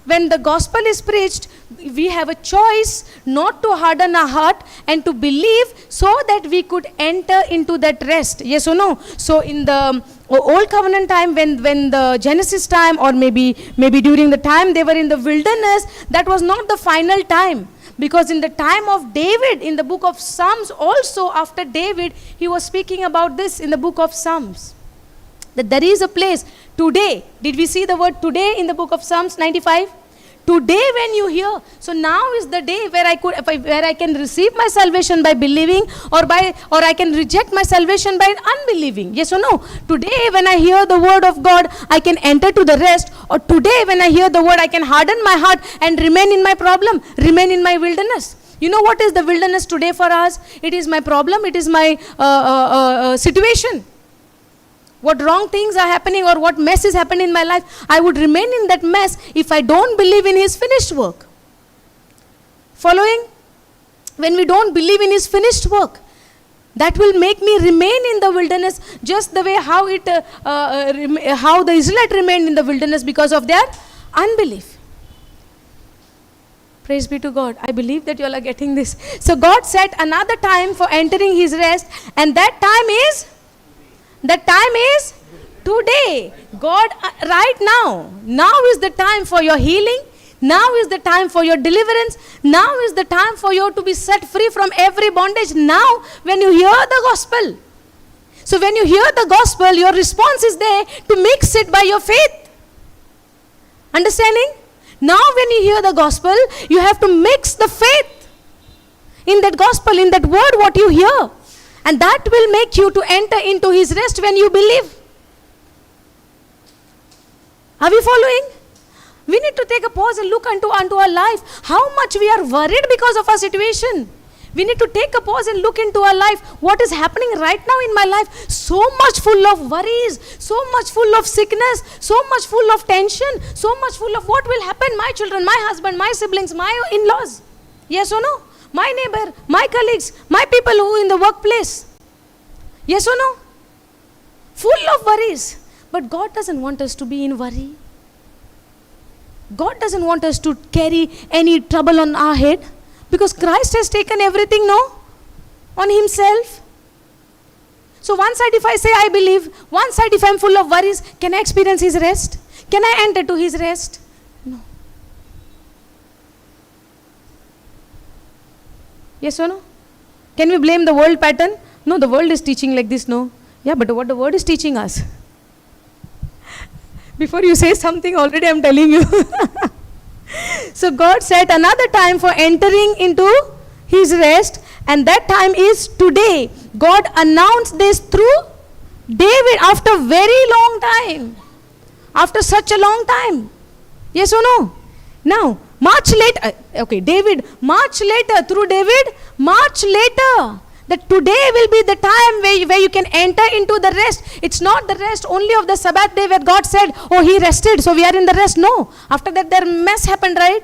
when the gospel is preached, we have a choice not to harden our heart and to believe so that we could enter into that rest. Yes or no? So in the old covenant time, when the Genesis time, or maybe during the time they were in the wilderness, that was not the final time. Because in the time of David, in the book of Psalms also, after David, he was speaking about this in the book of Psalms. That there is a place today. Did we see the word today in the book of Psalms 95? Today when you hear. So now is the day where I can receive my salvation by believing, or I can reject my salvation by unbelieving. Yes or no? Today when I hear the word of God, I can enter to the rest. Or today when I hear the word, I can harden my heart and remain in my problem, remain in my wilderness. You know what is the wilderness today for us? It is my problem, it is my situation. What wrong things are happening, or what mess is happening in my life, I would remain in that mess if I don't believe in his finished work. Following? When we don't believe in his finished work, that will make me remain in the wilderness just the way how the Israelites remained in the wilderness because of their unbelief. Praise be to God. I believe that you all are getting this. So God set another time for entering his rest, and that time is today. God, right now is the time for your healing. Now is the time for your deliverance. Now is the time for you to be set free from every bondage. Now, when you hear the gospel. So when you hear the gospel, your response is there to mix it by your faith. Understanding? Now when you hear the gospel, you have to mix the faith in that gospel, in that word what you hear. And that will make you to enter into his rest when you believe. Are we following? We need to take a pause and look unto our life. How much we are worried because of our situation. We need to take a pause and look into our life. What is happening right now in my life? So much full of worries. So much full of sickness. So much full of tension. So much full of what will happen. My children, my husband, my siblings, my in-laws. Yes or no? My neighbor, my colleagues, my people who in the workplace. Yes or no? Full of worries. But God doesn't want us to be in worry. God doesn't want us to carry any trouble on our head. Because Christ has taken everything, no? On himself. So one side if I say I believe, one side if I'm full of worries, can I experience his rest? Can I enter to his rest? No. Yes or no? Can we blame the world pattern? No, the world is teaching like this, no? Yeah, but what the word is teaching us. Before you say something, already I'm telling you. So God set another time for entering into his rest, and that time is today. God announced this through David after very long time. After such a long time. Yes or no? Now, much later, through David, much later, that today will be the time where you can enter into the rest. It's not the rest only of the Sabbath day where God said, oh, he rested, so we are in the rest. No. After that, their mess happened, right?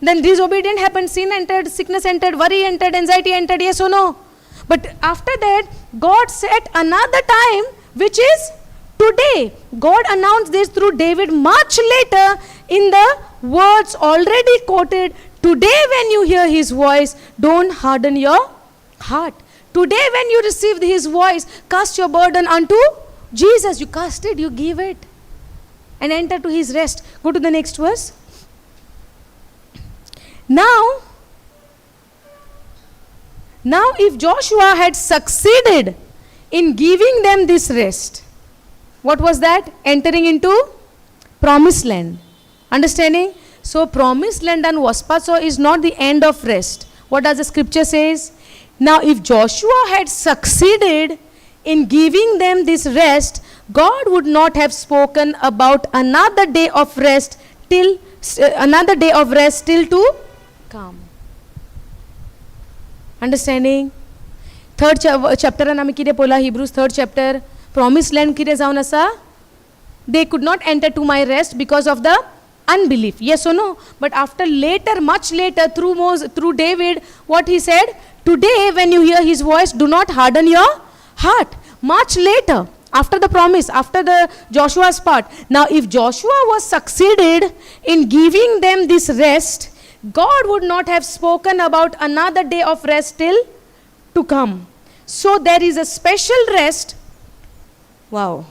Then disobedience happened, sin entered, sickness entered, worry entered, anxiety entered, yes or no? But after that, God set another time, which is today. God announced this through David much later in the words already quoted. Today when you hear his voice, don't harden your heart. Today when you received his voice, cast your burden unto Jesus. You cast it, you give it, and enter to his rest. Go to the next verse. Now if Joshua had succeeded in giving them this rest, what was that? Entering into promised land. Understanding? So promised land and waspaso is not the end of rest. What does the scripture says? Now if Joshua had succeeded in giving them this rest, God would not have spoken about another day of rest till to come. Understanding? Third chapter आमी कितें पळयला? Hebrews 3rd chapter. Promised land कितें जावन आसा? They could not enter to my rest because of the unbelief. Yes or no? But after later, much later, through David, what he said? Today when you hear his voice, do not harden your heart. Much later, after the promise, after the Joshua's part. Now if Joshua was succeeded in giving them this rest, God would not have spoken about another day of rest till to come. So there is a special rest. Wow.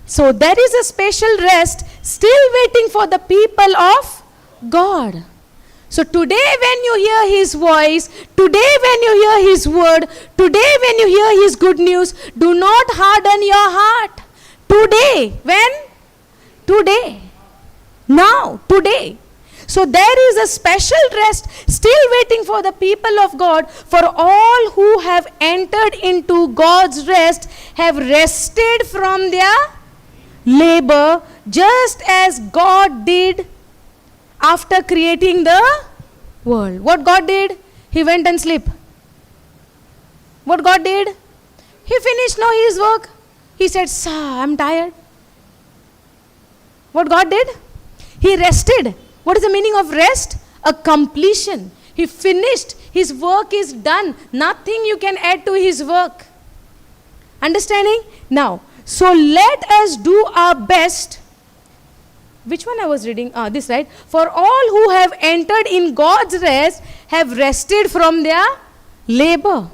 So there is a special rest still waiting for the people of God. So today when you hear his voice, today when you hear his word, today when you hear his good news, do not harden your heart. Today. When? Today. Now. Today. So there is a special rest still waiting for the people of God. For all who have entered into God's rest have rested from their labor, just as God did after creating the world. What God did? He went and slept. What God did? He finished now his work. He said, I'm tired. What God did? He rested. What is the meaning of rest? A completion. He finished. His work is done. Nothing you can add to his work. Understanding? Now, so let us do our best. Which one I was reading? This, right? For all who have entered in God's rest have rested from their labor.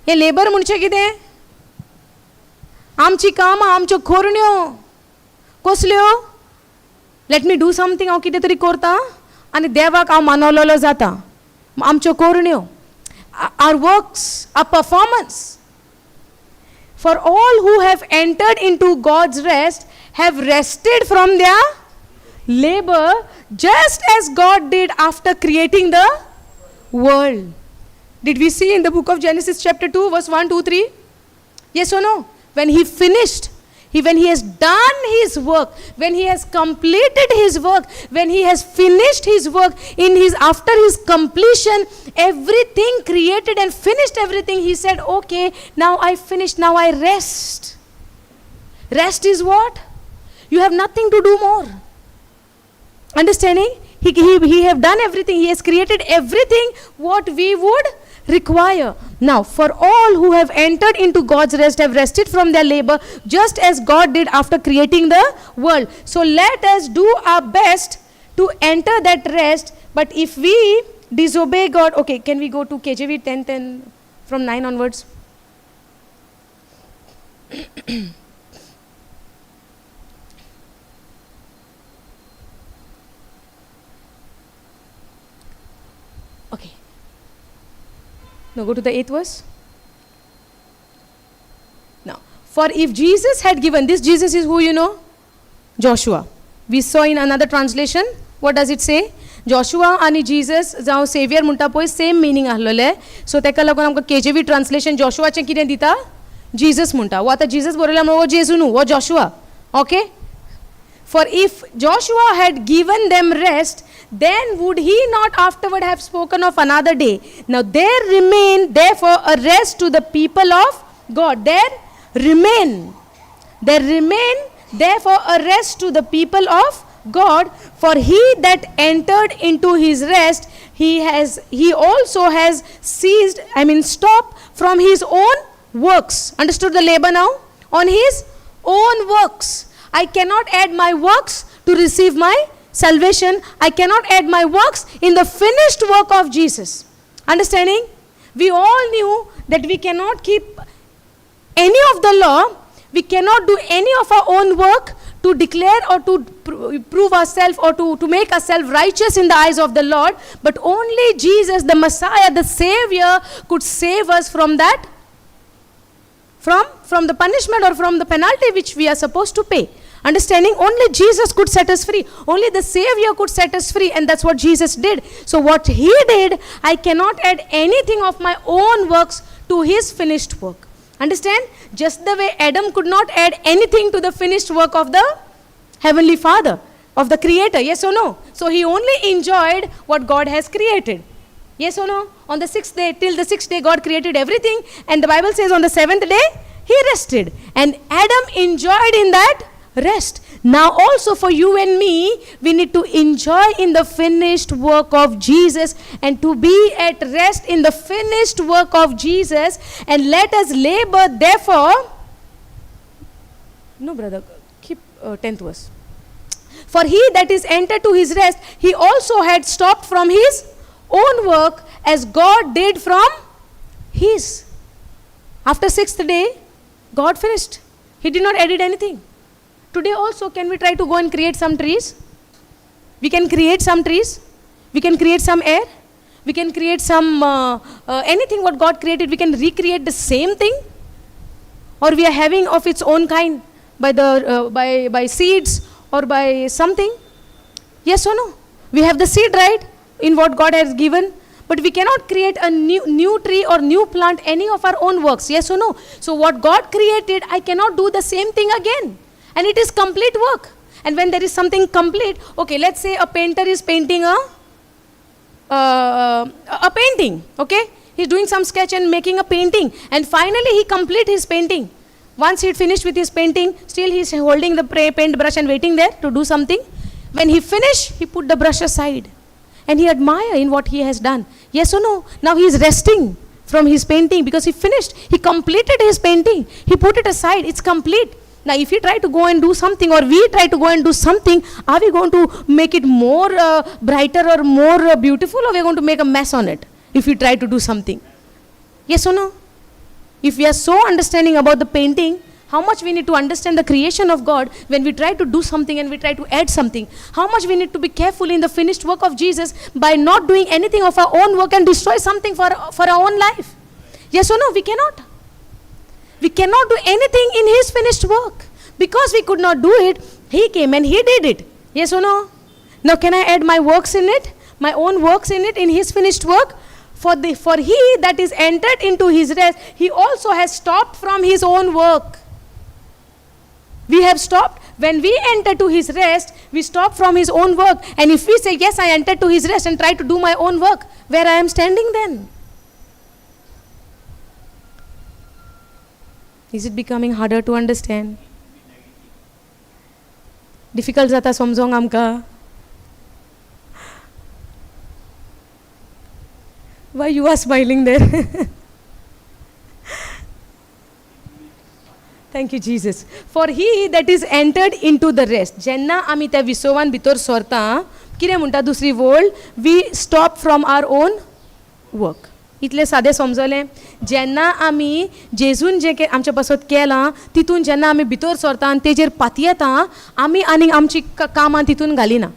Hey labor म्हणजे कितें? आमची कामां, आमच्यो खोरण्यो कसल्यो? Let me do something हांव कितें तरी करता आनी देवाक हांव मानवलेलो जाता. आमच्यो खोरण्यो. Our works, our performance. For all who have entered into God's rest have rested from their labor, just as God did after creating the world. Did we see in the book of Genesis chapter 2 verse 1, 2, 3? Yes or no? When he finished, when he has done his work, when he has completed his work, when he has finished his work, after his completion, everything created and finished everything, he said, okay, now I finished, now I rest. Rest is what? You have nothing to do more. Understanding? He have done everything. He has created everything what we would require. Now, for all who have entered into God's rest have rested from their labor, just as God did after creating the world. So let us do our best to enter that rest. But if we disobey God, okay, can we go to KJV 10:10 from 9 onwards? Okay. Now go to the 8th verse. Now, for if Jesus had given, this Jesus is who you know? Joshua. We saw in another translation, what does it say? Joshua आणि Jesus जावं saviour म्हणटा पळय same meaning आसलेले. सो तेका लागून आमकां KJV translation जॉशुआचें कितें दिता? जीसस म्हणटा. वो आतां जीसस बरयला म्हणून वो जेजू न्हू, वो Joshua. Okay? For if Joshua had given them rest, then would he not afterward have spoken of another day? Now there remain therefore a rest to the people of God. There remain therefore a rest to the people of God. For he that entered into his rest, he also has stopped from his own works. Understood the labor now? On his own works. I cannot add my works to receive my salvation. I cannot add my works in the finished work of Jesus. Understanding? We all knew that we cannot keep any of the law, we cannot do any of our own work to declare or to prove ourselves or to make ourselves righteous in the eyes of the Lord, but only Jesus, the Messiah, the Savior, could save us from that, from the punishment or from the penalty which we are supposed to pay. Understanding, only Jesus could set us free. Only the Savior could set us free, and that's what Jesus did. So what he did, I cannot add anything of my own works to his finished work. Understand? Just the way Adam could not add anything to the finished work of the Heavenly Father, of the Creator. Yes or no? So he only enjoyed what God has created. Yes or no? On the 6th day, till the 6th day, God created everything, and the Bible says on the 7th day, he rested. And Adam enjoyed in that rest. Now also for you and me, we need to enjoy in the finished work of Jesus, and to be at rest in the finished work of Jesus. And let us labor therefore. No brother, keep 10th verse. For he that is entered to his rest, he also had stopped from his own work, as God did from his. After 6th day, God finished. He did not edit anything. Today also, can we try to go and create some trees? We can create some trees. We can create some air. We can create some, anything what God created, we can recreate the same thing. Or we are having of its own kind by the by seeds or by something. Yes or no? We have the seed, right, in what God has given. But we cannot create a new tree or new plant, any of our own works. Yes or no? So what God created, I cannot do the same thing again. And it is complete work. And when there is something complete, okay, let's say a painter is painting a painting, okay? He's doing some sketch and making a painting. And finally he complete his painting. Once he finished with his painting, still he's holding the paint brush and waiting there to do something. When he finished, he put the brush aside. And he admire in what he has done. Yes or no? Now he is resting from his painting because he finished. He completed his painting. He put it aside. It's complete. Now, if we try to go and do something, or we try to go and do something, are we going to make it more brighter or more beautiful, or we are going to make a mess on it if we try to do something? Yes or no? If we are so understanding about the painting, how much we need to understand the creation of God when we try to do something and we try to add something. How much we need to be careful in the finished work of Jesus by not doing anything of our own work and destroy something for our own life. Yes or no? We cannot. We cannot do anything in his finished work. Because we could not do it, he came and he did it. Yes or no? Now can I add my works in it? My own works in it, in his finished work? For he that is entered into his rest, he also has stopped from his own work. We have stopped. When we enter to his rest, we stop from his own work. And if we say, yes, I entered to his rest and try to do my own work, where I am standing then? Is it becoming harder to understand? Difficult jata समजोंक आमकां. Why you are smiling there? Thank you, Jesus. For he that is entered into the rest. जेन्ना आमी त्या विसवान भितर सरता, कितें म्हणटा दुसरी वोळ? We stop from our own work. इतले सादें समजलें. जेन्ना आमी जेजून जें आमचे पासत केलां, तितून जेन्ना आमी भितर सरता आनी तेजेर पाती येता, आमी आनीक आमची कामां तितून घालिना.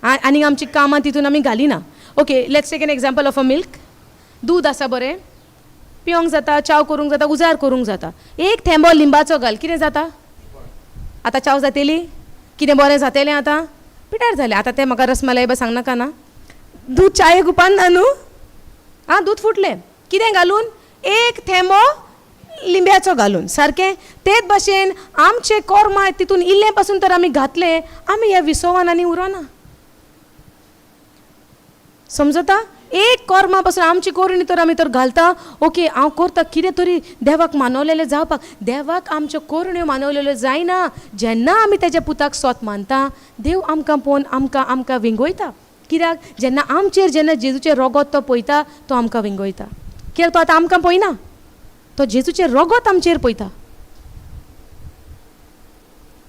आनीक आमची कामां तितून आमी घालिना. Okay, let's take an example of a milk. दूद आसा बरें, पिवंक जाता, चाव करूंक जाता, उजार करूंक जाता. एक थेंबो लिंबाचो घाल, कितें जाता? आतां चाव जातली? कितें बरें जातलें आतां? पिड्यार जालें. आतां तें म्हाका रसमलाई बी सांगनाका ना. दूद चायेक उपान्ना न्हू? आं, दूद फुटलें. कितें घालून? एक थेंबो लिंब्याचो घालून. सारकें? तेच भाशेन आमचे कर्म तितून इल्लें पासून तर आमी घातलें, आमी ह्या विसवान आनी उरोना. समजता? एक कर्मा पासून आमची कोरणी तर आमी तर घालता. ओके, हांव करता कितें तरी देवाक मानवलेलें जावपाक. देवाक आमच्यो कोरण्यो मानवलेल्यो जायना. जेन्ना आमी तेज्या पुताक स्वत मानता, देव आमकां पळोवन आमकां विंगोयता. कित्याक? जेन्ना आमचेर जेन्ना जेजूचें रगत तो पळयता, तो आमकां विंगोयता. कित्याक तो आतां आमकां पळयना, तो जेजूचें रगत आमचेर पळयता.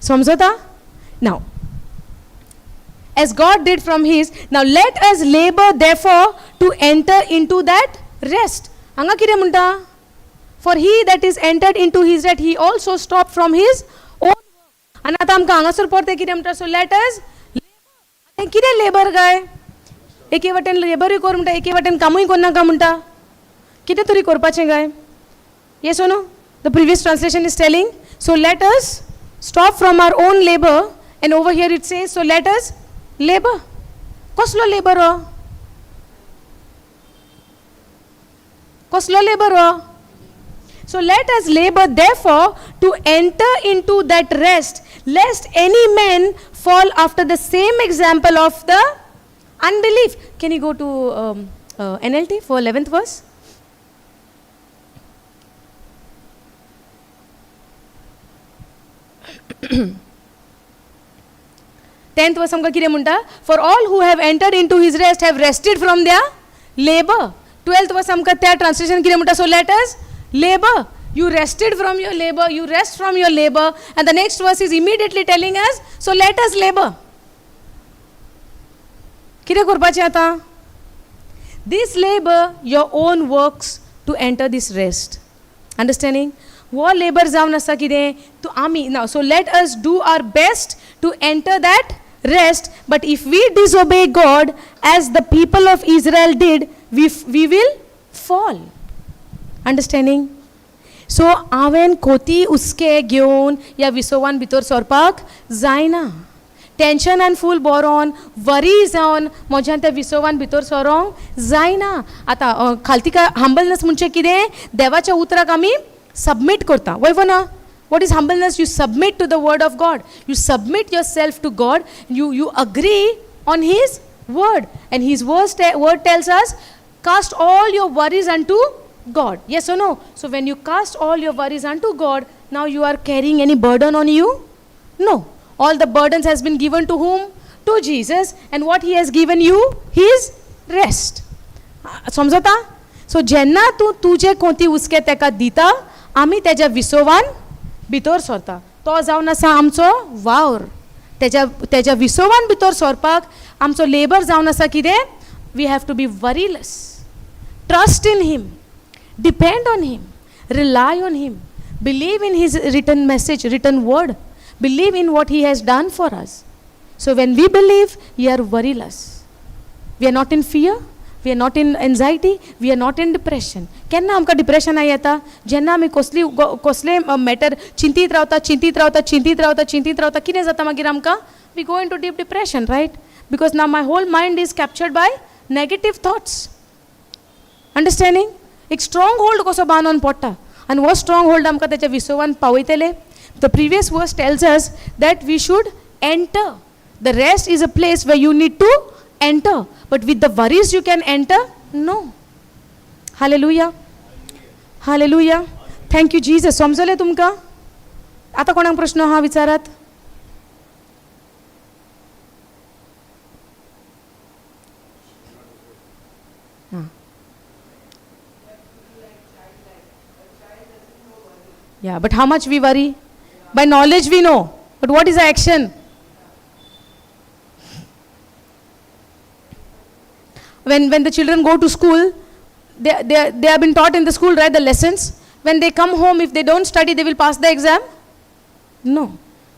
समजता? नाव, as God did from his, now let us labor therefore to enter into that rest. हांगा कितें म्हणटा for he that is entered into his that he also stop from his own work. आनी आतां आमकां हांगासर परते कितें म्हणटा सो लेट अस लेबर. कितें लेबर काय एके वाटेन लेबरूय कर म्हणटा एके वाटेन कामूय करनाका म्हणटा कितें तरी करपाचें काय. Yes no the previous translation is telling so let us stop from our own labour and over here it says so let us labour. कसलो लेबर हो कसलो लेबर हो. So let us labor therefore to enter into that rest, lest any man fall after the same example of the unbelief. Can you go to NLT for 11th verse? Tenth verse amka kire munta for all who have entered into his rest have rested from their labor. 12th verse amka त्या translation kire munta so let us labor. You rested from your labor, you rest from your labor, and the next verse is immediately telling us so let us labor. कितें करपाचें आतां. This labor your own works to enter this rest. Understanding? वो labor जावन आसा कितें तो आमी now so let us do our best to enter that rest, but if we disobey God as the people of Israel did, we will fall. Understanding? सो हांवें कोती उस्के घेवन ह्या विसवान भितर सरपाक जायना. टेंशनान फूल बरोवन वरी जावन म्हज्यान त्या विसवान भितर सरोंक जायना. आतां खालती हंबलनेस म्हणजे कितें देवाच्या उतराक आमी सबमीट करता वय ना. What is humbleness. You submit to the word of God. You submit yourself to God. You agree on his word and his word tells us cast all your worries unto God. Yes or no? So when you cast all your worries unto God, now you are carrying any burden on you? No. All the burdens has been given to whom? To Jesus. And what he has given you? His rest. समजता? So जेन्ना तूं तुजे कोंती उस्के तेका दिता आमी तेज्या विसवान भितर सरता. तो जावन आसा आमचो वावर. तेज्या विसवान भितर सरपाक आमचो लेबर जावन आसा कितें we have to be worryless. Trust in him. Depend on him, rely on him, believe in his written message, written word, believe in what he has done for us. So when we believe, we are worryless. We are not in fear, we are not in anxiety, we are not in depression. केन्ना आमकां depression येता जेन्ना आमी कसले matter चिंतीत रावता कितें जाता मागीर आमकां we go into deep depression right because now my whole mind is captured by negative thoughts. Understanding. एक स्ट्रॉंग होल्ड कसो बांदून पडटा आनी हो स्ट्रॉंग होल्ड आमकां तेच्या विसवान पावयतले. The previous verse tells us that we should enter. The rest is a place where you need to enter but with the worries you can enter no. Hallelujah hallelujah. Thank you Jesus. समजलें तुमकां. आतां कोणाक प्रश्न आहा विचारात. Yeah, but how much we worry? By knowledge we know, but what is the action? When the children go to school, they have been taught in the school, right, the lessons. When they come home, if they don't study, they will pass the exam? No.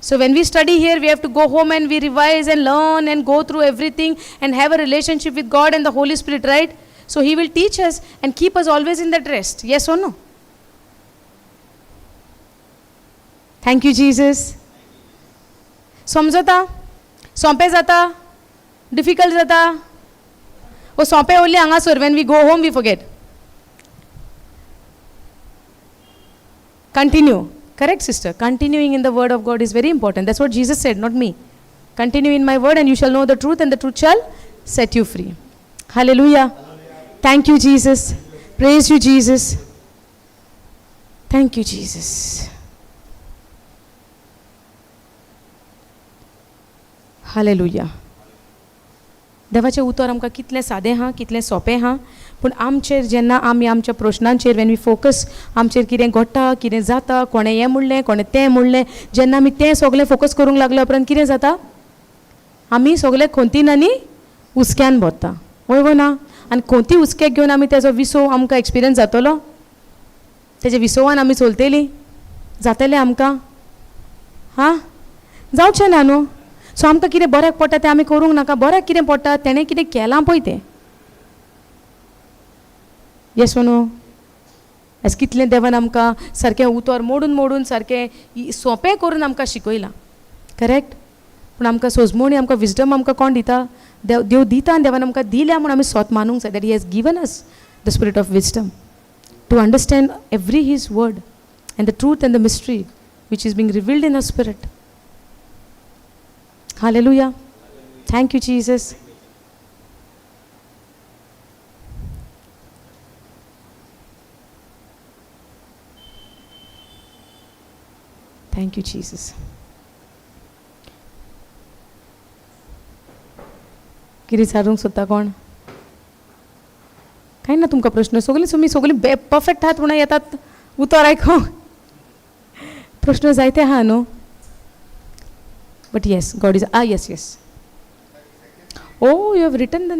So when we study here, we have to go home and we revise and learn and go through everything and have a relationship with God and the Holy Spirit, right? So he will teach us and keep us always in that rest. Yes or no? Thank you Jesus. समजता. सोंपें जाता. Difficult जाता. वो सोंपें only हांगासर when we go home we forget. Continue. Correct sister. Continuing in the word of God is very important. That's what Jesus said, not me. Continue in my word and you shall know the truth and the truth shall set you free. Hallelujah. Thank you Jesus. Praise you Jesus. Thank you Jesus. Hallelujah. देवाचें उतर आमकां कितलें सादें आहा कितलें सोंपें आहा पूण आमचेर जेन्ना आमी आमच्या प्रश्नांचेर वेन वी फोकस आमचेर कितें घडटा कितें जाता कोणें हें म्हणलें कोणें तें म्हणलें जेन्ना आमी तें सगळें फोकस करूंक लागल्या उपरांत कितें जाता आमी सगळे खोंतीन आनी हुस्क्यान भरता वय ना. आनी कोणती उचकेक घेवन आमी तेजो विसव आमकां एक्सपिरियन्स जातलो तेजे विसवान आमी चलतलीं जातलें आमकां हां जावचें ना न्हू सो आमकां कितें बऱ्याक पडटा तें आमी करूंक नाका बऱ्याक कितें पडटा तेणें कितें केलां पळय तें येस न्हू एस कितलें देवान आमकां सारकें उतर मोडून मोडून सारकें सोंपें करून आमकां शिकयलां करेक्ट पूण आमकां सोजमोणी आमकां विजडम आमकां कोण दिता देव दिता आनी देवान आमकां दिल्या म्हूण आमी स्वत मानूंक जाय that he has given us the spirit of wisdom to understand every his word and the truth and the mystery which is being revealed in our spirit. Hallelujah. Thank you, Jesus. Thank you, Jesus. कितें विचारूंक सोदता कोण कांय ना तुमकां प्रश्न तुमी सगळीं परफेक्ट आहात म्हणून येतात उतर आयकूंक प्रश्न जायते आहा न्हू but yes God is yes ओ you have written the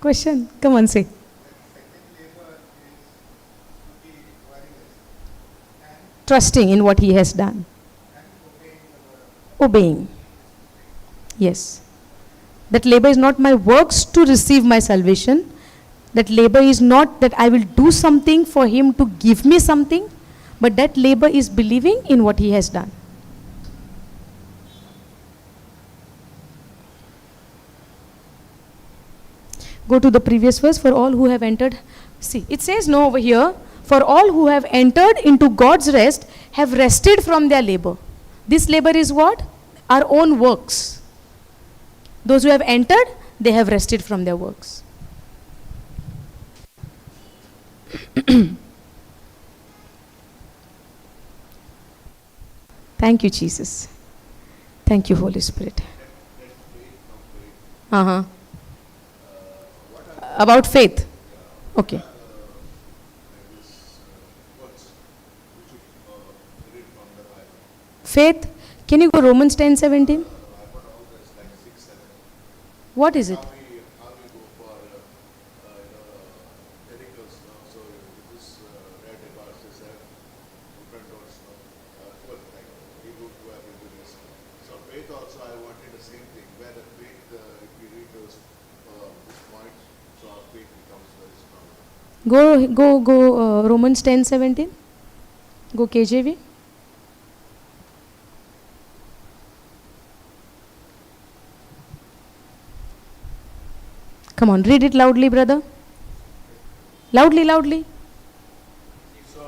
question come on say trusting in what he has done obeying yes that labor is not my works to receive my salvation that labor is not that I will do something for him to give me something but that labor is believing in what he has done. Go to the previous verse. For all who have entered, see it says no over here, for all who have entered into God's rest have rested from their labor. This labor is what? Our own works. Those who have entered, they have rested from their works. Thank you, Jesus. Thank you, Holy Spirit. About faith. Okay. Faith. Can you go Romans 10:17? What is it? Go Romans 10:17. Go KJV. Come on, read it loudly, brother. Loudly. So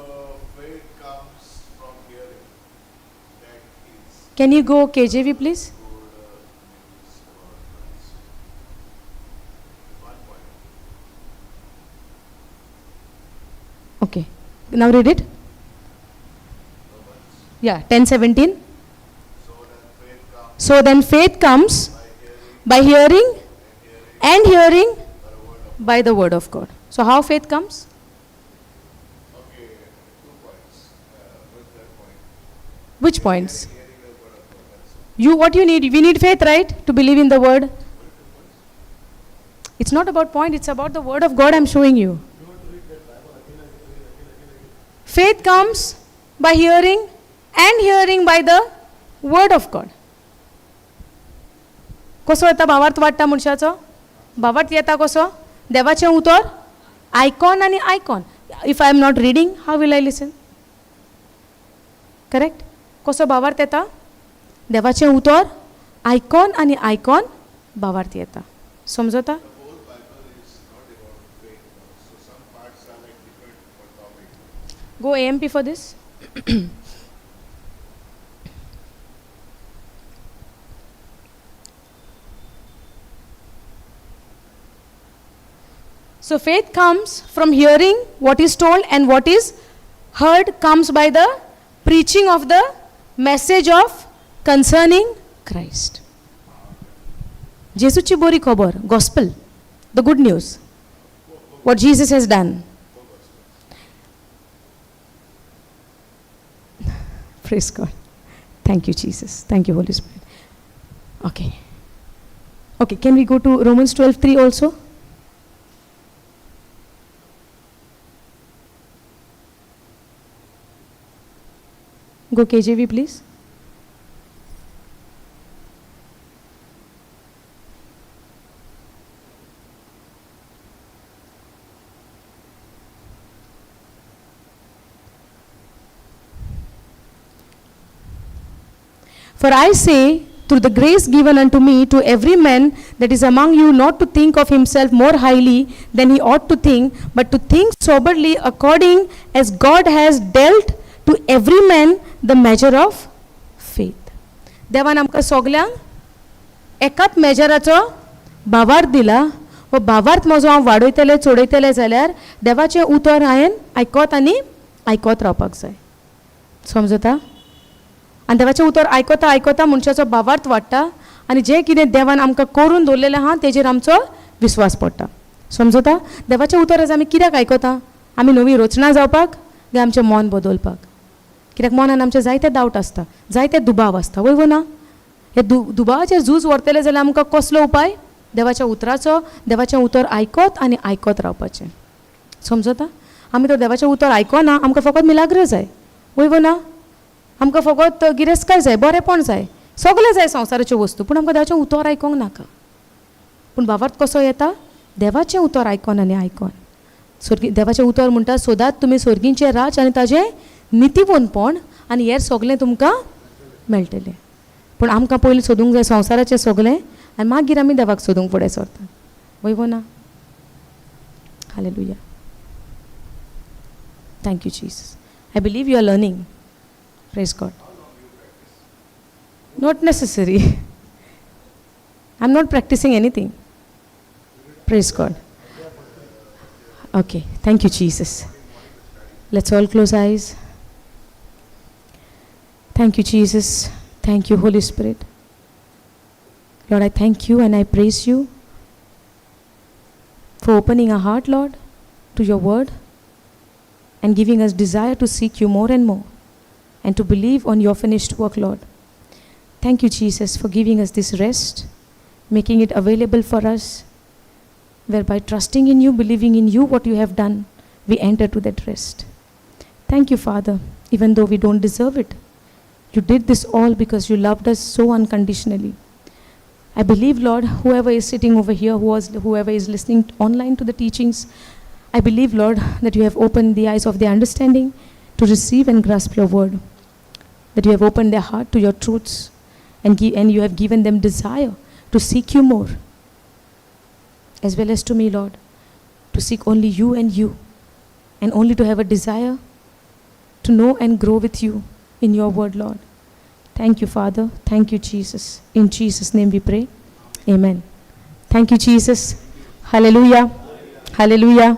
faith comes from hearing. That is. Can you go KJV, please? Okay. Now read it. Yeah, 10:17. So then faith comes by hearing and hearing by the word of God. So how faith comes? Okay, 2 points. With that point. Which points? What you need? We need faith, right? To believe in the word. It's not about point, it's about the word of God I'm showing you. Faith comes by hearing and hearing by the word of God. कसो येता भावार्थ वाडटा मनशाचो भावार्थ येता कसो देवाचें उतर आयकॉन आनी आयकॉन if I am not reading how will I listen correct कसो भावार्थ येता देवाचें उतर आयकॉन आनी आयकॉन भावार्थ येता समजता Go AMP for this. So faith comes from hearing what is told, and what is heard comes by the preaching of the message of concerning Christ. Jesuची बरी खबर, gospel, the good news, what Jesus has done. Praise God. Thank you, Jesus. Thank you, Holy Spirit. Okay. Okay, can we go to Romans 12:3 also? Go KJV, please. For I say, through the grace given unto me, to every man that is among you not to think of himself more highly than he ought to think, but to think soberly according as God has dealt to every man the measure of faith. देवान आमकां सगल्यांक एकाच मेजराचो भावार्थ दिला. हो भावार्थ म्हजो हांव वाडयतलें चोडयतलें जाल्यार देवाचें उतर हांवें आयकत आनी आयकत रावपाक जाय. समजता? आनी देवाचें उतर आयकता आयकता मनशाचो भावार्थ वाडटा आनी जें कितें देवान आमकां करून दवरलेलें आहा तेजेर आमचो विस्वास पडटा. समजता? देवाचें उतर आज आमी कित्याक आयकता? आमी नवीं रचना जावपाक काय आमचें मन बदलपाक? कित्याक मनान आमचे जायते डावट आसता, जायते दुबाव आसता, वय ना? हे दुबावाचेर झूज व्हरतले जाल्यार आमकां कसलो उपाय? देवाच्या उतराचो, देवाचें उतर आयकत आनी आयकत रावपाचें. समजता? आमी तर देवाचें उतर आयकना, आमकां फकत मिलाग्र जाय, वय ना? आमकां फकत गिरेस्तकाय जाय, बरेंपण जाय, सगळें जाय संवसाराच्यो वस्तू, पूण आमकां देवाचें उतर आयकोंक नाका. पूण भावार्थ कसो येता? देवाचें उतर आयकन आनी आयकन. देवाचें उतर म्हणटा सोदात तुमी सर्गींचें राज आनी ताजें नितीवनपण आनी हेर सगळें तुमकां मेळटलें. पूण आमकां पयलीं सोदूंक जाय संवसाराचें सगळें आनी मागीर आमी देवाक सोदूंक फुडें सरता, वय ना? Hallelujah. Thank you Jesus. I believe you are learning. Praise God. Not necessary. I'm not practicing anything. Praise God. Okay. Thank you, Jesus. Let's all close eyes. Thank you, Jesus. Thank you, Holy Spirit. Lord, I thank you and I praise you for opening our heart, Lord, to your word and giving us desire to seek you more and more, and to believe on your finished work, Lord. Thank you, Jesus, for giving us this rest, making it available for us, whereby trusting in you, believing in you, what you have done, we enter to that rest. Thank you, Father, even though we don't deserve it. You did this all because you loved us so unconditionally. I believe, Lord, whoever is sitting over here, whoever is listening online to the teachings, I believe, Lord, that you have opened the eyes of their understanding to receive and grasp your word, that you have opened their heart to your truths and you have given them desire to seek you more, as well as to me, Lord, to seek only you and only to have a desire to know and grow with you in your word, Lord. Thank you, Father. Thank you, Jesus. In Jesus' name we pray. Amen. Thank you, Jesus. Hallelujah. Hallelujah.